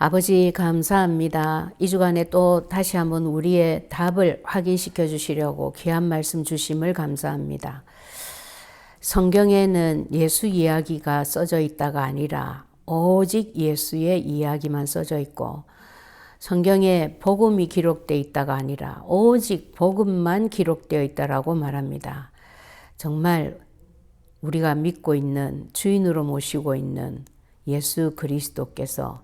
아버지 감사합니다. 이 주간에 또 다시 한번 우리의 답을 확인시켜 주시려고 귀한 말씀 주심을 감사합니다. 성경에는 예수 이야기가 써져 있다가 아니라 오직 예수의 이야기만 써져 있고, 성경에 복음이 기록되어 있다가 아니라 오직 복음만 기록되어 있다라고 말합니다. 정말 우리가 믿고 있는, 주인으로 모시고 있는 예수 그리스도께서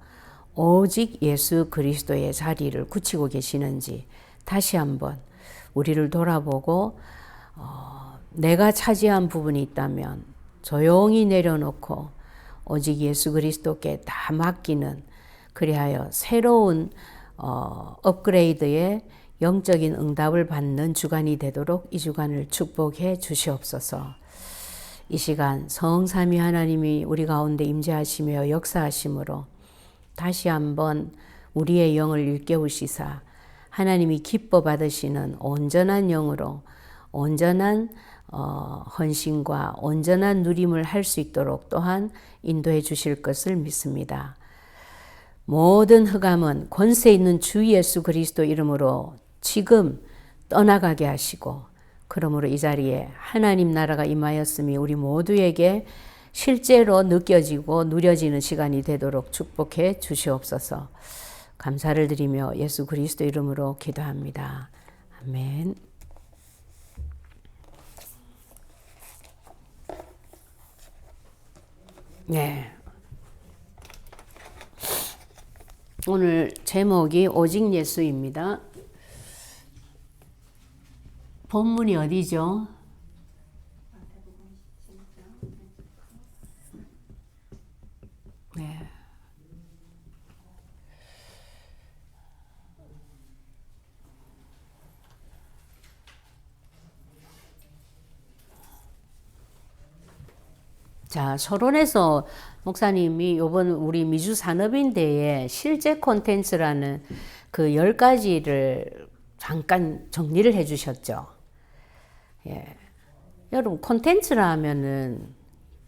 오직 예수 그리스도의 자리를 굳히고 계시는지 다시 한번 우리를 돌아보고 내가 차지한 부분이 있다면 조용히 내려놓고 오직 예수 그리스도께 다 맡기는, 그리하여 새로운 업그레이드의 영적인 응답을 받는 주간이 되도록 이 주간을 축복해 주시옵소서. 이 시간 성삼위 하나님이 우리 가운데 임재하시며 역사하심으로 다시 한번 우리의 영을 일깨우시사 하나님이 기뻐 받으시는 온전한 영으로 온전한 헌신과 온전한 누림을 할 수 있도록 또한 인도해 주실 것을 믿습니다. 모든 흑암은 권세 있는 주 예수 그리스도 이름으로 지금 떠나가게 하시고, 그러므로 이 자리에 하나님 나라가 임하였음이 우리 모두에게 실제로 느껴지고 누려지는 시간이 되도록 축복해 주시옵소서. 감사를 드리며 예수 그리스도 이름으로 기도합니다. 아멘. 네. 오늘 제목이 오직 예수입니다. 본문이 어디죠? 네. 자, 서론에서 목사님이 이번 우리 미주 산업인대회 실제 콘텐츠라는 그 10가지를 잠깐 정리를 해 주셨죠. 예. 여러분, 콘텐츠라 하면은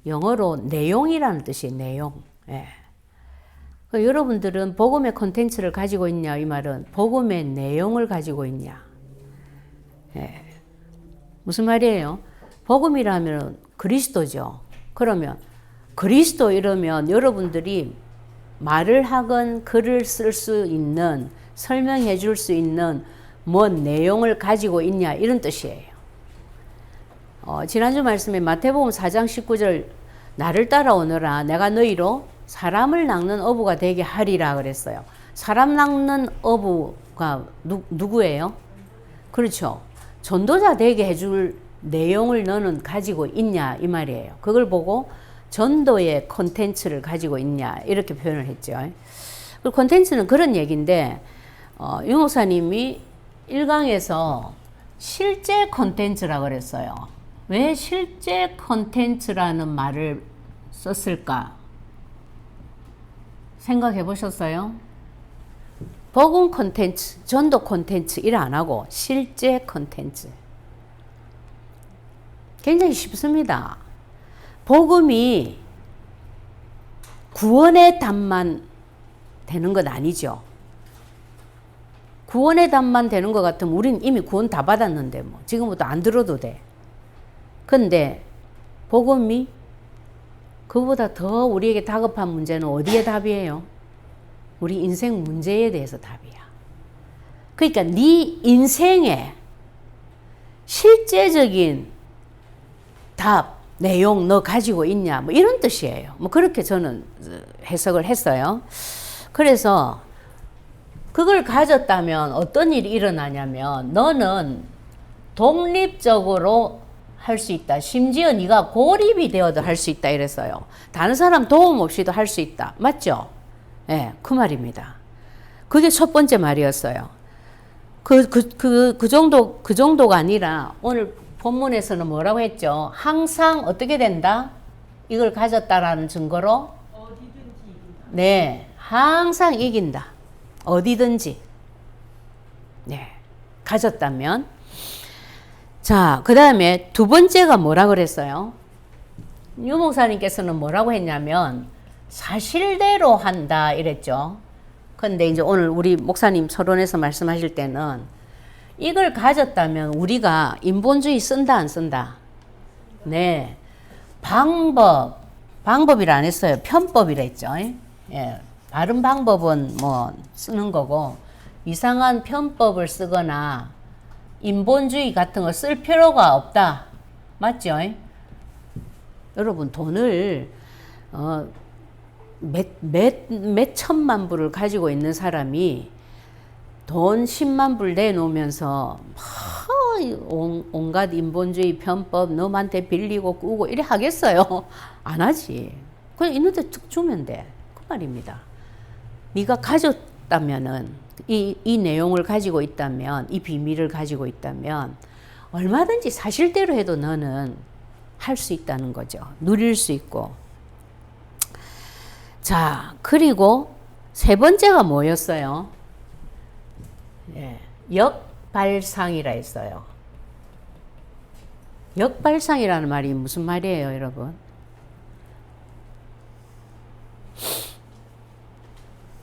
영어로 내용이라는 뜻이에요, 내용. 예. 여러분들은 복음의 콘텐츠를 가지고 있냐, 이 말은 복음의 내용을 가지고 있냐. 예. 무슨 말이에요? 복음이라면 그리스도죠. 그러면 그리스도 이러면 여러분들이 말을 하건 글을 쓸 수 있는, 설명해 줄 수 있는 뭔 내용을 가지고 있냐, 이런 뜻이에요. 지난주 말씀에 마태복음 4장 19절 나를 따라오너라 내가 너희로 사람을 낚는 어부가 되게 하리라 그랬어요. 사람 낚는 어부가 누구예요? 그렇죠. 전도자 되게 해줄 내용을 너는 가지고 있냐, 이 말이에요. 그걸 보고 전도의 콘텐츠를 가지고 있냐, 이렇게 표현을 했죠. 그 콘텐츠는 그런 얘기인데, 유 목사님이 1강에서 실제 콘텐츠라고 그랬어요. 왜 실제 콘텐츠라는 말을 썼을까? 생각해 보셨어요? 복음 콘텐츠, 전도 콘텐츠 일 안 하고 실제 콘텐츠. 굉장히 쉽습니다. 복음이 구원의 답만 되는 건 아니죠. 구원의 답만 되는 것 같으면 우린 이미 구원 다 받았는데 뭐 지금부터 안 들어도 돼. 근데 복음이 그보다 더 우리에게 다급한 문제는 어디에 답이에요? 우리 인생 문제에 대해서 답이야. 그러니까 네 인생의 실제적인 답, 내용 너 가지고 있냐, 뭐 이런 뜻이에요. 뭐 그렇게 저는 해석을 했어요. 그래서 그걸 가졌다면 어떤 일이 일어나냐면 너는 독립적으로 할 수 있다. 심지어 네가 고립이 되어도 할 수 있다 이랬어요. 다른 사람 도움 없이도 할 수 있다. 맞죠? 예, 네, 그 말입니다. 그게 첫 번째 말이었어요. 그 정도가 아니라 오늘 본문에서는 뭐라고 했죠? 항상 어떻게 된다? 이걸 가졌다라는 증거로 어디든지 이긴다. 네, 항상 이긴다. 어디든지. 네, 가졌다면. 자, 그 다음에 두 번째가 뭐라 그랬어요? 유 목사님께서는 뭐라고 했냐면 사실대로 한다 이랬죠. 근데 이제 오늘 우리 목사님 서론에서 말씀하실 때는 이걸 가졌다면 우리가 인본주의 쓴다 안 쓴다? 네. 방법이라 안 했어요. 편법이라 했죠. 예. 바른 방법은 뭐 쓰는 거고 이상한 편법을 쓰거나 인본주의 같은 거 쓸 필요가 없다. 맞죠? 여러분 돈을 몇 천만 불을 가지고 있는 사람이 돈 10만 불 내놓으면서 온갖 인본주의 편법 너한테 빌리고 꾸고 이래 하겠어요? 안 하지. 그냥 있는데 툭 주면 돼. 그 말입니다. 네가 가졌다면은 이 내용을 가지고 있다면 이 비밀을 가지고 있다면 얼마든지 사실대로 해도 너는 할 수 있다는 거죠. 누릴 수 있고. 자, 그리고 세 번째가 뭐였어요? 예, 역발상이라 했어요. 역발상이라는 말이 무슨 말이에요, 여러분?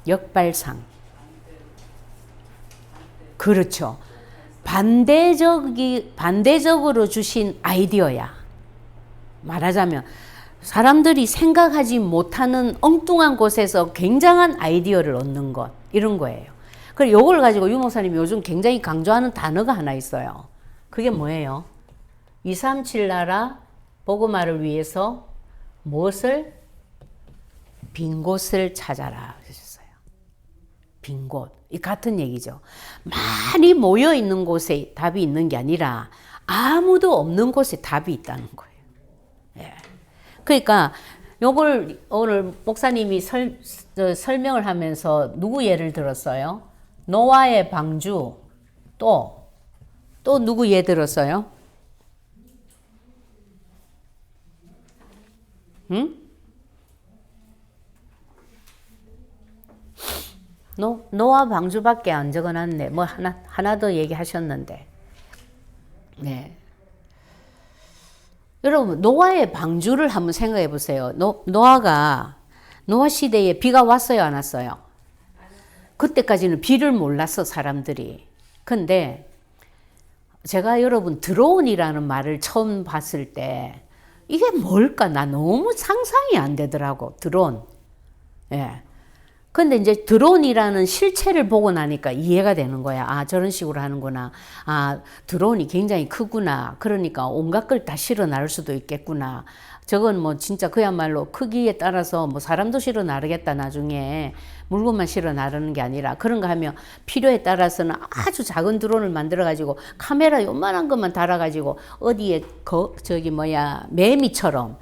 역발상. 그렇죠. 반대적으로 주신 아이디어야. 말하자면 사람들이 생각하지 못하는 엉뚱한 곳에서 굉장한 아이디어를 얻는 것, 이런 거예요. 그리고 이걸 가지고 유 목사님이 요즘 굉장히 강조하는 단어가 하나 있어요. 그게 뭐예요? 237 나라 복음화를 위해서 무엇을? 빈 곳을 찾아라 하셨어요. 빈 곳. 이 같은 얘기죠. 많이 모여 있는 곳에 답이 있는 게 아니라 아무도 없는 곳에 답이 있다는 거예요. 예. 그러니까 요걸 오늘 목사님이 설명을 하면서 누구 예를 들었어요? 노아의 방주. 또 누구 예 들었어요? 응? 노아 방주밖에 안 적어놨네. 뭐 하나 더 얘기하셨는데. 네. 여러분, 노아의 방주를 한번 생각해 보세요. 노아 시대에 비가 왔어요, 안 왔어요? 그때까지는 비를 몰랐어, 사람들이. 근데 제가 여러분 드론이라는 말을 처음 봤을 때 이게 뭘까? 나 너무 상상이 안 되더라고, 드론. 예. 근데 이제 드론이라는 실체를 보고 나니까 이해가 되는 거야. 아, 저런 식으로 하는구나. 아, 드론이 굉장히 크구나. 그러니까 온갖 걸 다 실어 나를 수도 있겠구나. 저건 뭐 진짜 그야말로 크기에 따라서 뭐 사람도 실어 나르겠다, 나중에. 물건만 실어 나르는 게 아니라 그런 거 하면 필요에 따라서는 아주 작은 드론을 만들어가지고 카메라 요만한 것만 달아가지고 어디에 매미처럼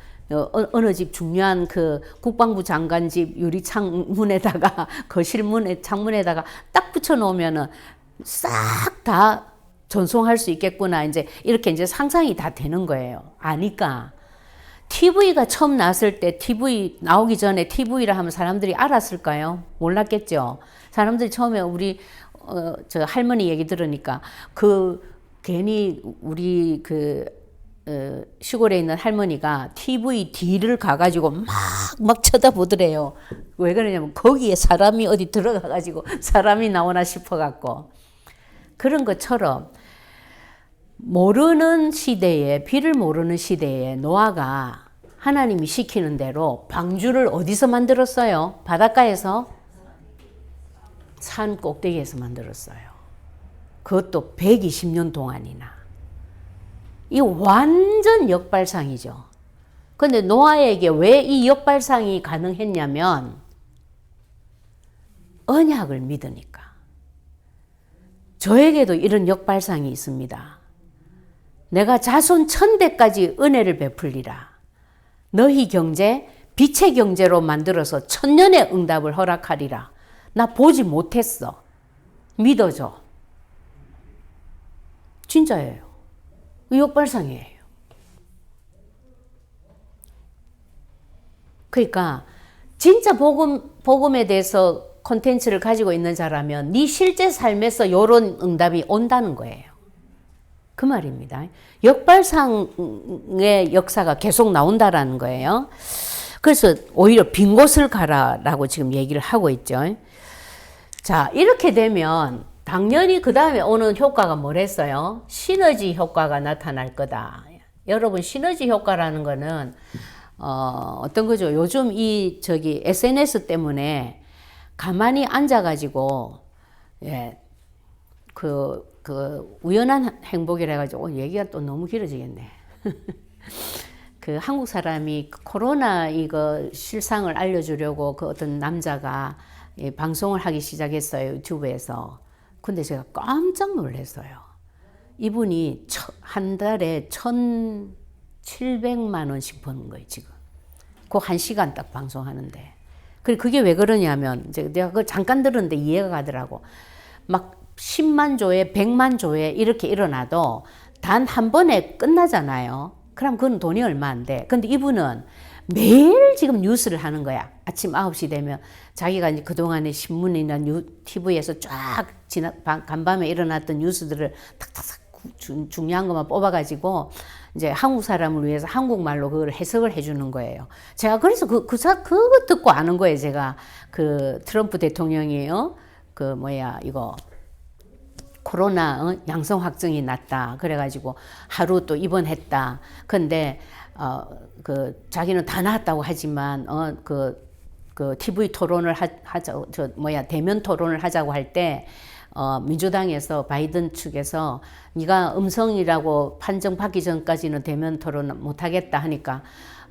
어느 집 중요한 그 국방부 장관 집 유리 창문에다가 거실 창문에다가 딱 붙여 놓으면은 싹 다 전송할 수 있겠구나. 이렇게 상상이 다 되는 거예요. 아니까. TV가 처음 나왔을 때 TV 나오기 전에 TV라 하면 사람들이 알았을까요? 몰랐겠죠. 사람들이 처음에 우리 저 할머니 얘기 들으니까 괜히 우리 시골에 있는 할머니가 TV 뒤를 가가지고 막 쳐다보더래요. 왜 그러냐면 거기에 사람이 어디 들어가가지고 사람이 나오나 싶어갖고. 그런 것처럼 모르는 시대에, 비를 모르는 시대에 노아가 하나님이 시키는 대로 방주를 어디서 만들었어요? 바닷가에서? 산 꼭대기에서 만들었어요. 그것도 120년 동안이나. 이 완전 역발상이죠. 근데 노아에게 왜 이 역발상이 가능했냐면 언약을 믿으니까. 저에게도 이런 역발상이 있습니다. 내가 자손 1000대까지 은혜를 베풀리라. 너희 경제 빛의 경제로 만들어서 1000년의 응답을 허락하리라. 나 보지 못했어. 믿어줘. 진짜예요. 역발상이에요. 그러니까 진짜 복음에 대해서 콘텐츠를 가지고 있는 자라면 네 실제 삶에서 이런 응답이 온다는 거예요. 그 말입니다. 역발상의 역사가 계속 나온다라는 거예요. 그래서 오히려 빈 곳을 가라라고 지금 얘기를 하고 있죠. 자, 이렇게 되면 당연히 그 다음에 오는 효과가 뭐랬어요? 시너지 효과가 나타날 거다. 여러분, 시너지 효과라는 거는 어떤 거죠? 요즘 SNS 때문에 가만히 앉아가지고, 예, 우연한 행복이라 해가지고, 얘기가 또 너무 길어지겠네. 그 한국 사람이 코로나 이거 실상을 알려주려고 그 어떤 남자가 방송을 하기 시작했어요. 유튜브에서. 근데 제가 깜짝 놀랐어요. 이분이 한 달에 1,700만 원씩 버는 거예요, 지금. 그 1시간 딱 방송하는데. 그게 왜 그러냐면, 내가 그걸 잠깐 들었는데 이해가 가더라고. 막 10만 조회, 100만 조회 이렇게 일어나도 단 한 번에 끝나잖아요. 그럼 그건 돈이 얼마 안 돼. 근데 이분은 매일 지금 뉴스를 하는 거야. 아침 9시 되면 자기가 이제 그동안에 신문이나 TV에서 쫙 간밤에 일어났던 뉴스들을 탁탁탁 중요한 것만 뽑아가지고 이제 한국 사람을 위해서 한국말로 그걸 해석을 해주는 거예요. 제가 그래서 그거 듣고 아는 거예요. 제가 그 트럼프 대통령이요. 이거 코로나 양성 확정이 났다. 그래가지고 하루 또 입원했다. 근데 자기는 다 나았다고 하지만 TV 토론을 대면 토론을 하자고 할 때 민주당에서 바이든 측에서 네가 음성이라고 판정받기 전까지는 대면 토론 못 하겠다 하니까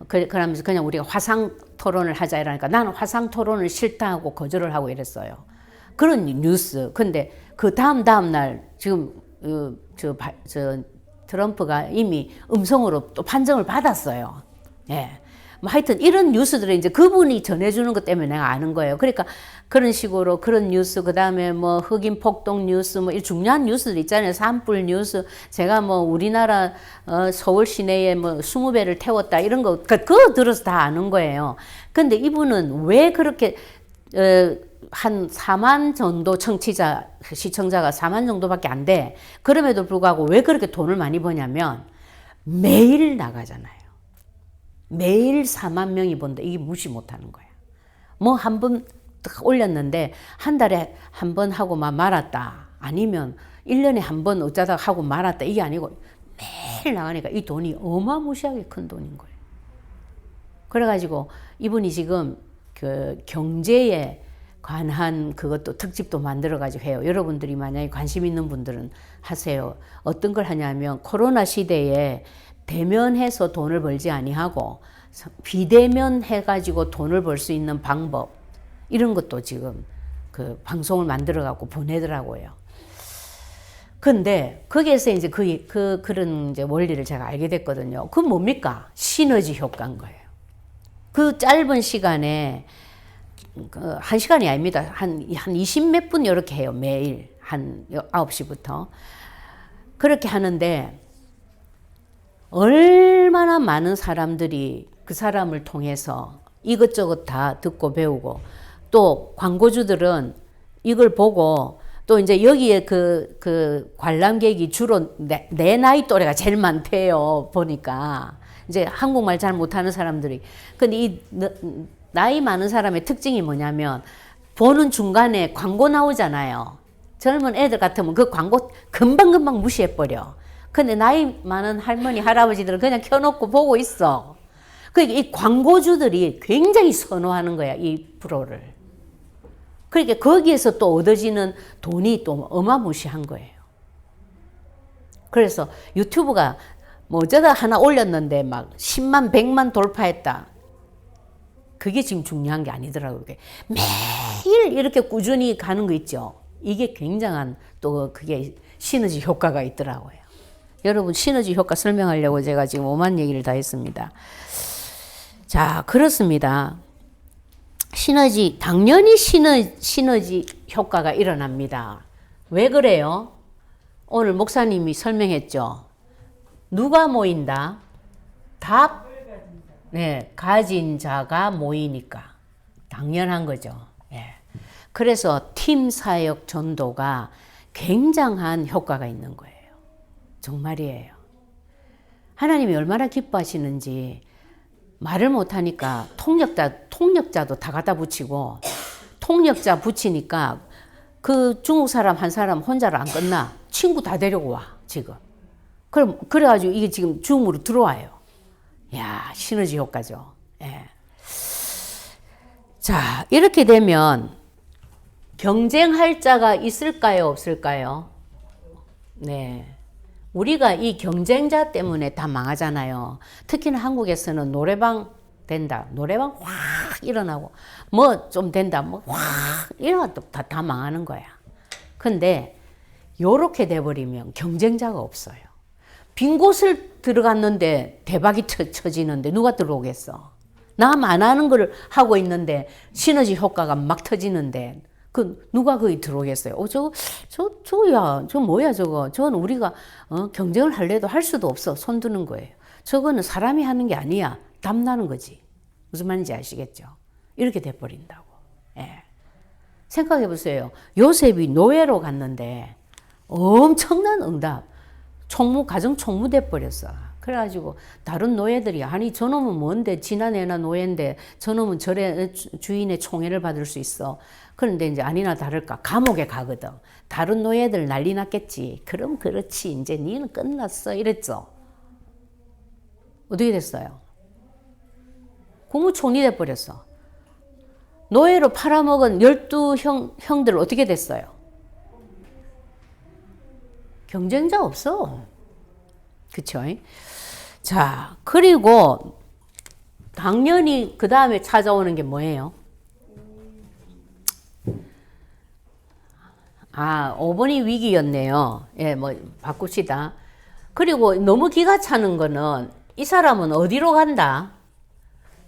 그러면서 그냥 우리가 화상 토론을 하자 이러니까 나는 화상 토론을 싫다 하고 거절을 하고 이랬어요. 그런 뉴스. 근데 그 다음 날 지금 트럼프가 이미 음성으로 또 판정을 받았어요. 예. 뭐 하여튼 이런 뉴스들을 이제 그분이 전해주는 것 때문에 내가 아는 거예요. 그러니까 그런 식으로 그런 뉴스, 그 다음에 뭐 흑인 폭동 뉴스, 뭐 이 중요한 뉴스들 있잖아요. 산불 뉴스. 제가 뭐 우리나라 서울 시내에 뭐 20배를 태웠다 이런 거 그거 들어서 다 아는 거예요. 근데 이분은 왜 그렇게 한 4만 정도 시청자가 4만 정도밖에 안 돼. 그럼에도 불구하고 왜 그렇게 돈을 많이 버냐면 매일 나가잖아요. 매일 4만 명이 본다. 이게 무시 못하는 거야. 뭐 한 번 올렸는데 한 달에 한 번 하고 말았다. 아니면 1년에 한 번 어쩌다가 하고 말았다. 이게 아니고 매일 나가니까 이 돈이 어마무시하게 큰 돈인 거예요. 그래가지고 이분이 지금 그 경제에 관한 그것도 특집도 만들어가지고 해요. 여러분들이 만약에 관심 있는 분들은 하세요. 어떤 걸 하냐면 코로나 시대에 대면해서 돈을 벌지 아니하고 비대면 해가지고 돈을 벌 수 있는 방법 이런 것도 지금 그 방송을 만들어갖고 보내더라고요. 근데 거기에서 이제 그런 이제 원리를 제가 알게 됐거든요. 그건 뭡니까? 시너지 효과인 거예요. 그 짧은 시간에 한 시간이 아닙니다. 한 20 몇 분 이렇게 해요. 매일 한 9시부터. 그렇게 하는데 얼마나 많은 사람들이 그 사람을 통해서 이것저것 다 듣고 배우고 또 광고주들은 이걸 보고 또 이제 여기에 그 관람객이 주로 내 나이 또래가 제일 많대요. 보니까 이제 한국말 잘 못하는 사람들이. 근데 이 나이 많은 사람의 특징이 뭐냐면 보는 중간에 광고 나오잖아요. 젊은 애들 같으면 그 광고 금방금방 무시해버려. 근데 나이 많은 할머니, 할아버지들은 그냥 켜놓고 보고 있어. 그러니까 이 광고주들이 굉장히 선호하는 거야, 이 프로를. 그러니까 거기에서 또 얻어지는 돈이 또 어마무시한 거예요. 그래서 유튜브가 뭐 어쩌다 하나 올렸는데 막 10만, 100만 돌파했다. 그게 지금 중요한 게 아니더라고요. 매일 이렇게 꾸준히 가는 거 있죠. 이게 굉장한 또 그게 시너지 효과가 있더라고요. 여러분 시너지 효과 설명하려고 제가 지금 오만 얘기를 다 했습니다. 자, 그렇습니다. 당연히 시너지 효과가 일어납니다. 왜 그래요? 오늘 목사님이 설명했죠. 누가 모인다? 답? 네, 가진 자가 모이니까. 당연한 거죠. 예. 그래서 팀 사역 전도가 굉장한 효과가 있는 거예요. 정말이에요. 하나님이 얼마나 기뻐하시는지 말을 못하니까 통역자도 다 갖다 붙이고 통역자 붙이니까 그 중국 사람 한 사람 혼자로 안 끝나. 친구 다 데리고 와, 지금. 그래가지고 이게 지금 줌으로 들어와요. 야, 시너지 효과죠. 예. 자, 이렇게 되면 경쟁할 자가 있을까요, 없을까요? 네. 우리가 이 경쟁자 때문에 다 망하잖아요. 특히나 한국에서는 노래방 된다. 노래방 확 일어나고, 뭐 좀 된다. 뭐 확 일어나도 다 망하는 거야. 근데 요렇게 돼버리면 경쟁자가 없어요. 빈 곳을 들어갔는데 대박이 쳐지는데 누가 들어오겠어? 남 안 하는 걸 하고 있는데 시너지 효과가 막 터지는데 누가 거기 들어오겠어요? 저 뭐야 저거? 저건 우리가 경쟁을 할래도 할 수도 없어. 손 드는 거예요. 저거는 사람이 하는 게 아니야. 담나는 거지. 무슨 말인지 아시겠죠? 이렇게 돼버린다고. 예. 생각해 보세요. 요셉이 노예로 갔는데 엄청난 응답. 가정 총무 돼버렸어. 그래가지고 다른 노예들이 아니 저놈은 뭔데 지난해나 노예인데 저놈은 저래 주인의 총애를 받을 수 있어. 그런데 이제 아니나 다를까 감옥에 가거든. 다른 노예들 난리 났겠지. 그럼 그렇지 이제 니는 끝났어 이랬죠. 어떻게 됐어요? 국무총리 돼버렸어. 노예로 팔아먹은 12형들 어떻게 됐어요? 경쟁자 없어. 그쵸? 자, 그리고 당연히 그 다음에 찾아오는 게 뭐예요? 5번이 위기였네요. 예, 뭐 바꿉시다. 그리고 너무 기가 차는 거는 이 사람은 어디로 간다?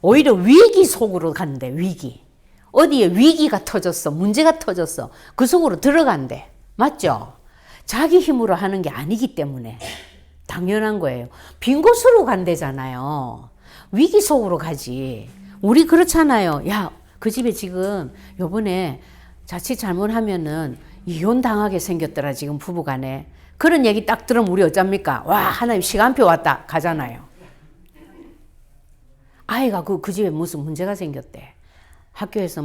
오히려 위기 속으로 간대. 위기. 어디에 위기가 터졌어. 문제가 터졌어. 그 속으로 들어간대. 맞죠? 자기 힘으로 하는 게 아니기 때문에 당연한 거예요. 빈 곳으로 간대잖아요. 위기 속으로 가지. 우리 그렇잖아요. 야, 그 집에 지금 요번에 자칫 잘못하면은 이혼 당하게 생겼더라 지금 부부간에. 그런 얘기 딱 들으면 우리 어쩝니까? 와, 하나님 시간표 왔다 가잖아요. 아이가 그 집에 무슨 문제가 생겼대. 학교에서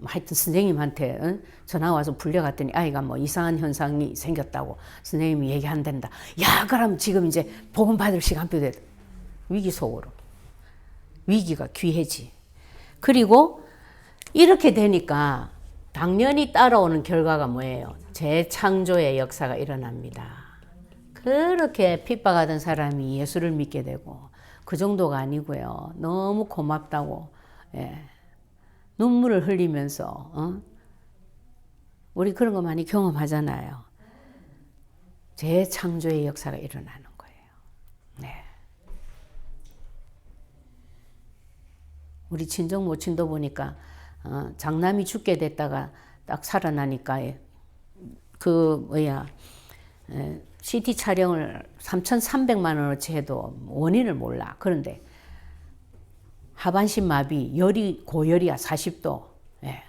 하여튼 선생님한테 전화 와서 불려갔더니 아이가 뭐 이상한 현상이 생겼다고 선생님이 얘기한단다. 야, 그럼 지금 이제 복음 받을 시간표 됐다. 위기 속으로. 위기가 귀해지. 그리고 이렇게 되니까 당연히 따라오는 결과가 뭐예요? 재창조의 역사가 일어납니다. 그렇게 핍박하던 사람이 예수를 믿게 되고 그 정도가 아니고요. 너무 고맙다고 눈물을 흘리면서 우리 그런 거 많이 경험하잖아요. 재창조의 역사가 일어나는 거예요. 네. 우리 친정 모친도 보니까 장남이 죽게 됐다가 딱 살아나니까 CT 촬영을 3,300만 원어치 해도 원인을 몰라. 그런데 하반신 마비, 고열이야 40도. 예.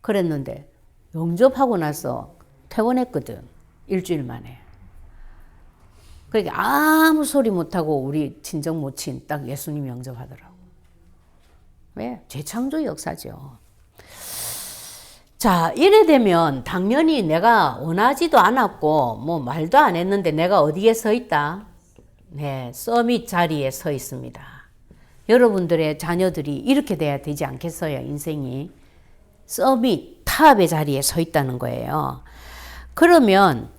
그랬는데 영접하고 나서 퇴원했거든. 일주일 만에. 그러니까 아무 소리 못하고 우리 친정 모친 딱 예수님 영접하더라고. 왜? 재창조 역사죠. 자, 이래 되면 당연히 내가 원하지도 않았고 뭐 말도 안 했는데 내가 어디에 서 있다? 네, 서밋 자리에 서 있습니다. 여러분들의 자녀들이 이렇게 돼야 되지 않겠어요? 인생이 서밋 탑의 자리에 서 있다는 거예요. 그러면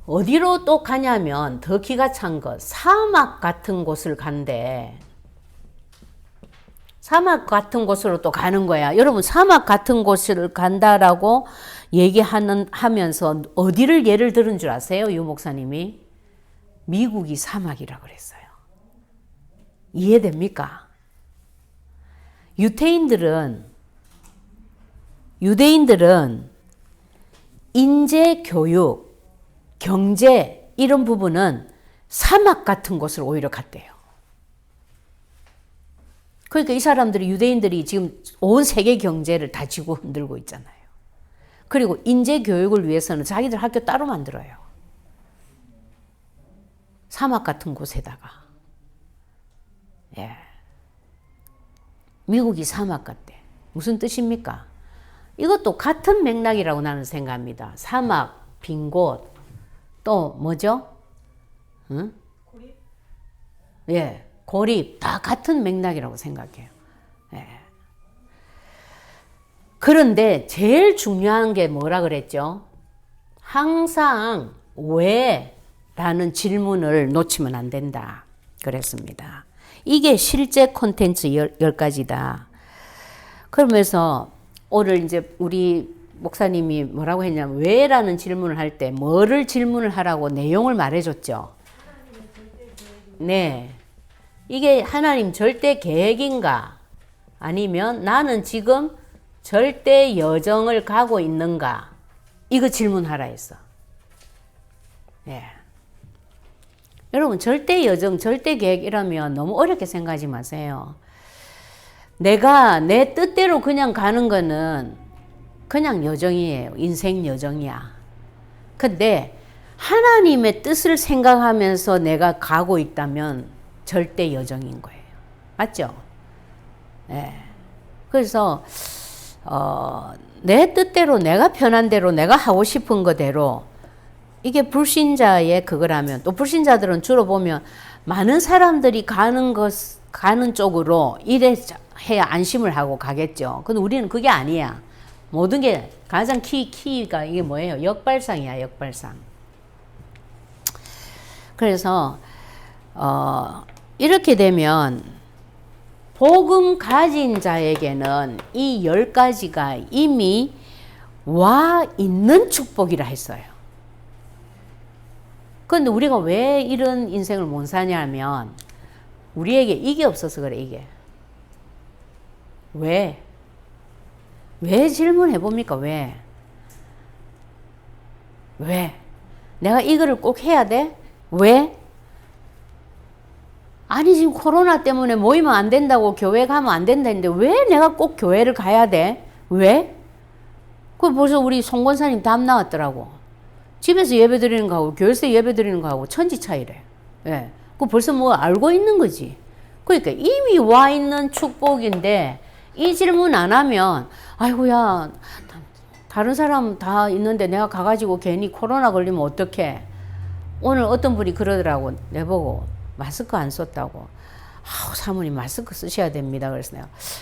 어디로 또 가냐면 더 기가 찬 것, 사막 같은 곳을 간대. 사막 같은 곳으로 또 가는 거야. 여러분 사막 같은 곳을 간다라고 얘기하면서 어디를 예를 들은 줄 아세요? 유 목사님이 미국이 사막이라고 그랬어요. 이해됩니까? 유대인들은 인재, 교육, 경제 이런 부분은 사막 같은 곳을 오히려 갔대요. 그러니까 이 사람들이 유대인들이 지금 온 세계 경제를 다 쥐고 흔들고 있잖아요. 그리고 인재 교육을 위해서는 자기들 학교 따로 만들어요. 사막 같은 곳에다가. 예. 미국이 사막 같대. 무슨 뜻입니까? 이것도 같은 맥락이라고 나는 생각합니다. 사막, 빈 곳, 또 뭐죠? 응? 고립? 예, 고립 다 같은 맥락이라고 생각해요. 예. 그런데 제일 중요한 게 뭐라 그랬죠? 항상 왜? 라는 질문을 놓치면 안 된다. 그랬습니다. 이게 실제 콘텐츠 10가지다. 그러면서 오늘 이제 우리 목사님이 뭐라고 했냐면 왜? 라는 질문을 할 때 뭐를 질문을 하라고 내용을 말해줬죠. 네. 이게 하나님 절대 계획인가? 아니면 나는 지금 절대 여정을 가고 있는가? 이거 질문하라 했어. 예. 여러분 절대 여정, 절대 계획이라면 너무 어렵게 생각하지 마세요. 내가 내 뜻대로 그냥 가는 거는 그냥 여정이에요. 인생 여정이야. 근데 하나님의 뜻을 생각하면서 내가 가고 있다면 절대 여정인 거예요. 맞죠? 예. 그래서 내 뜻대로 내가 편한 대로 내가 하고 싶은 거대로 이게 불신자의 그거라면 또 불신자들은 주로 보면 많은 사람들이 가는 쪽으로 이래 해야 안심을 하고 가겠죠. 근데 우리는 그게 아니야. 모든 게 가장 키가 이게 뭐예요? 역발상이야, 역발상. 그래서 이렇게 되면 복음 가진 자에게는 이 10가지가 이미 와 있는 축복이라 했어요. 그런데 우리가 왜 이런 인생을 못 사냐면 우리에게 이게 없어서 그래. 이게 왜 질문해 봅니까? 왜 내가 이거를 꼭 해야 돼? 왜? 아니 지금 코로나 때문에 모이면 안 된다고 교회 가면 안 된다는데 왜 내가 꼭 교회를 가야 돼? 왜? 그 벌써 우리 송 권사님 답 나왔더라고. 집에서 예배 드리는 거하고 교회에서 예배 드리는 거하고 천지 차이래. 예. 그 벌써 뭐 알고 있는 거지. 그러니까 이미 와 있는 축복인데 이 질문 안 하면 아이고야 다른 사람 다 있는데 내가 가가지고 괜히 코로나 걸리면 어떡해. 오늘 어떤 분이 그러더라고. 내보고 마스크 안 썼다고. 사모님 마스크 쓰셔야 됩니다. 그래서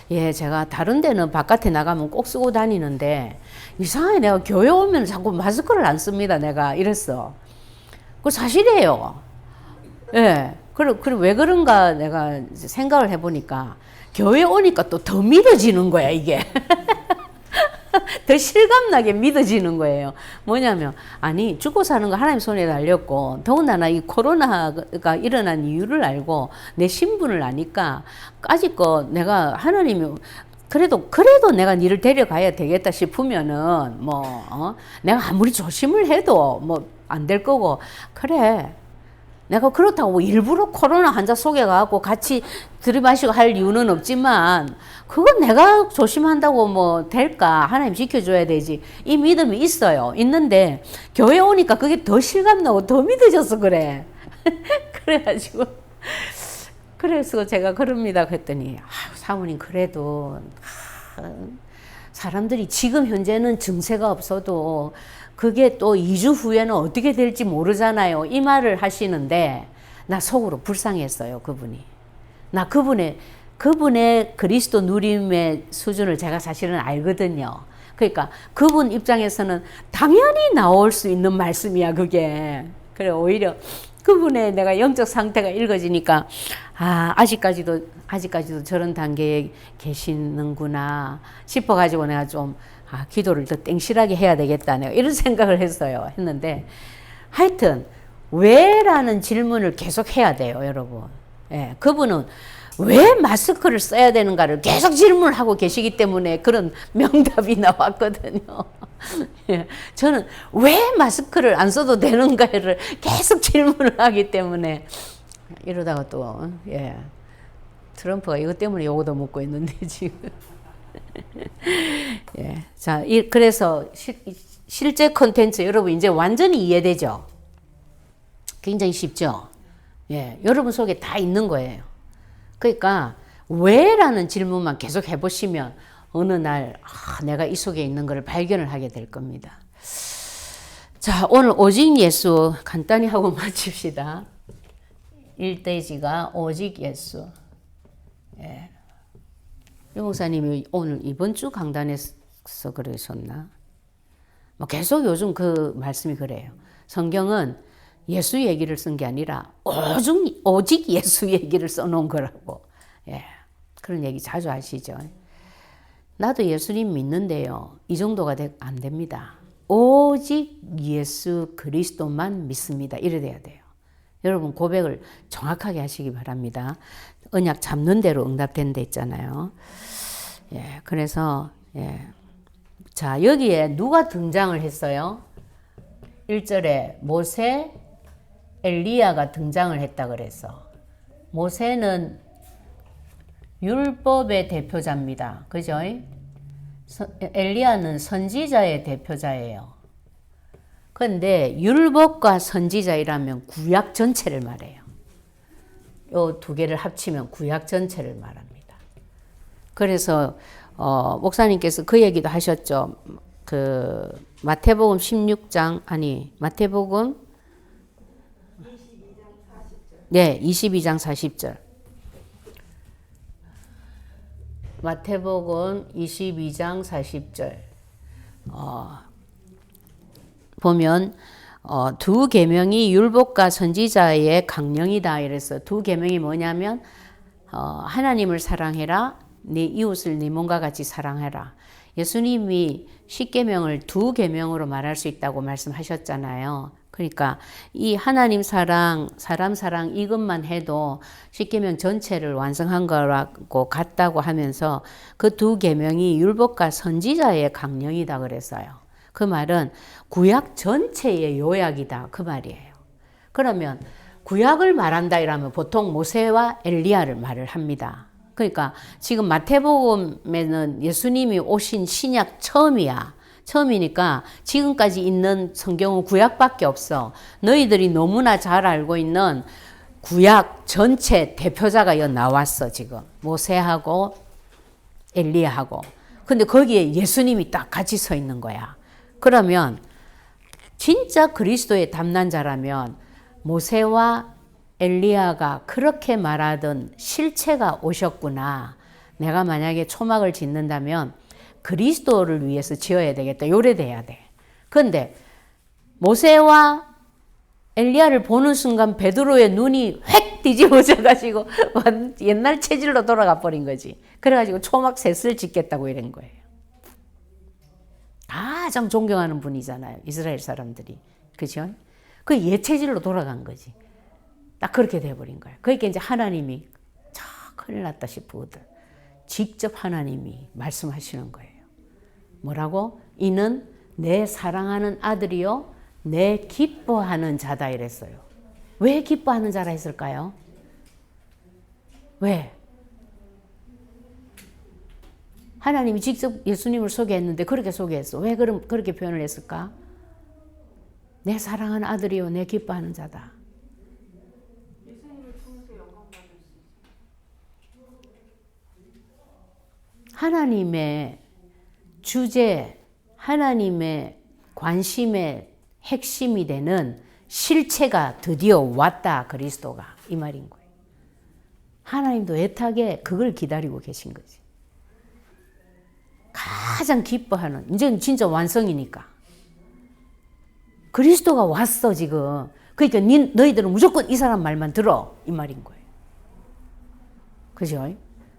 내가 제가 다른 데는 바깥에 나가면 꼭 쓰고 다니는데 이상하게 내가 교회 오면 자꾸 마스크를 안 씁니다. 내가 이랬어. 그거 사실이에요. 예. 그리고 왜 그런가 내가 생각을 해보니까 교회 오니까 또 더 믿어지는 거야 이게. 더 실감나게 믿어지는 거예요. 뭐냐면 아니 죽고 사는 거 하나님 손에 달렸고 더군다나 이 코로나가 일어난 이유를 알고 내 신분을 아니까 까짓거 내가 하나님이 그래도 내가 니를 데려가야 되겠다 싶으면은 내가 아무리 조심을 해도 뭐 안 될 거고 그래. 내가 그렇다고 일부러 코로나 환자 속여가지고 같이 들이마시고 할 이유는 없지만 그건 내가 조심한다고 뭐 될까? 하나님 지켜줘야 되지. 이 믿음이 있어요. 있는데 교회 오니까 그게 더 실감나고 더 믿어져서 그래. 그래가지고 그래서 제가 그럽니다 했더니 사모님 그래도 사람들이 지금 현재는 증세가 없어도 그게 또 2주 후에는 어떻게 될지 모르잖아요. 이 말을 하시는데 나 속으로 불쌍했어요. 그분이. 나 그분의 그리스도 누림의 수준을 제가 사실은 알거든요. 그러니까 그분 입장에서는 당연히 나올 수 있는 말씀이야 그게. 그래 오히려 그분의 내가 영적 상태가 읽어지니까 아직까지도 저런 단계에 계시는구나 싶어가지고 내가 좀 기도를 더 땡실하게 해야 되겠다 내가 이런 생각을 했는데 하여튼 왜라는 질문을 계속 해야 돼요 여러분. 예, 그분은 왜 마스크를 써야 되는가를 계속 질문을 하고 계시기 때문에 그런 명답이 나왔거든요. 예, 저는 왜 마스크를 안 써도 되는가를 계속 질문을 하기 때문에 이러다가 또 트럼프가 이것 때문에 요거도 묻고 있는데 지금. 예, 자, 그래서 실제 콘텐츠 여러분 이제 완전히 이해되죠? 굉장히 쉽죠? 예, 여러분 속에 다 있는 거예요. 그러니까 왜라는 질문만 계속 해보시면 어느 날 내가 이 속에 있는 것을 발견을 하게 될 겁니다. 자, 오늘 오직 예수 간단히 하고 마칩시다. 1대지가 오직 예수. 예. 유 목사님이 오늘 이번 주 강단에서 그러셨나? 뭐 계속 요즘 그 말씀이 그래요. 성경은 예수 얘기를 쓴 게 아니라 오직 예수 얘기를 써놓은 거라고. 예. 그런 얘기 자주 하시죠. 나도 예수님 믿는데요. 이 정도가 안 됩니다. 오직 예수 그리스도만 믿습니다. 이래 돼야 돼요. 여러분 고백을 정확하게 하시기 바랍니다. 언약 잡는 대로 응답된 데 있잖아요. 예, 그래서 예. 자, 여기에 누가 등장을 했어요? 1절에 모세, 엘리야가 등장을 했다 그래서 모세는 율법의 대표자입니다. 그죠? 엘리야는 선지자의 대표자예요. 그런데 율법과 선지자이라면 구약 전체를 말해요. 이 두 개를 합치면 구약 전체를 말합니다. 그래서 목사님께서 그 얘기도 하셨죠. 그 마태복음 16장 마태복음 22장 40절. 마태복음 22장 40절. 보면 두 계명이 율법과 선지자의 강령이다. 이래서 두 계명이 뭐냐면 하나님을 사랑해라. 네 이웃을 네 몸과 같이 사랑해라. 예수님이 10계명을 두 계명으로 말할 수 있다고 말씀하셨잖아요. 그러니까 이 하나님 사랑, 사람 사랑 이것만 해도 10계명 전체를 완성한 거라고 같다고 하면서 그 두 계명이 율법과 선지자의 강령이다 그랬어요. 그 말은 구약 전체의 요약이다 그 말이에요. 그러면 구약을 말한다 이러면 보통 모세와 엘리야를 말을 합니다. 그러니까 지금 마태복음에는 예수님이 오신 신약 처음이니까 지금까지 있는 성경은 구약밖에 없어. 너희들이 너무나 잘 알고 있는 구약 전체 대표자가 여기 나왔어. 지금 모세하고 엘리야하고. 근데 거기에 예수님이 딱 같이 서 있는 거야. 그러면 진짜 그리스도의 담난자라면 모세와 엘리야가 그렇게 말하던 실체가 오셨구나. 내가 만약에 초막을 짓는다면 그리스도를 위해서 지어야 되겠다. 요래 돼야 돼. 그런데 모세와 엘리야를 보는 순간 베드로의 눈이 획 뒤집어져 가지고 옛날 체질로 돌아가 버린 거지. 그래가지고 초막 셋을 짓겠다고 이런 거예요. 가장 존경하는 분이잖아요. 이스라엘 사람들이. 그죠? 그 옛체질로 돌아간 거지. 딱 그렇게 돼버린 거예요. 그러니까 이제 하나님이 큰일 났다 싶거든. 직접 하나님이 말씀하시는 거예요. 뭐라고? 이는 내 사랑하는 아들이요 내 기뻐하는 자다 이랬어요. 왜 기뻐하는 자라 했을까요? 왜? 하나님이 직접 예수님을 소개했는데 그렇게 소개했어. 왜 그렇게 표현을 했을까? 내 사랑하는 아들이요 내 기뻐하는 자다. 하나님의 주제, 하나님의 관심의 핵심이 되는 실체가 드디어 왔다. 그리스도가 이 말인 거예요. 하나님도 애타게 그걸 기다리고 계신 거지. 가장 기뻐하는, 이제는 진짜 완성이니까. 그리스도가 왔어 지금. 그러니까 너희들은 무조건 이 사람 말만 들어 이 말인 거예요. 그죠?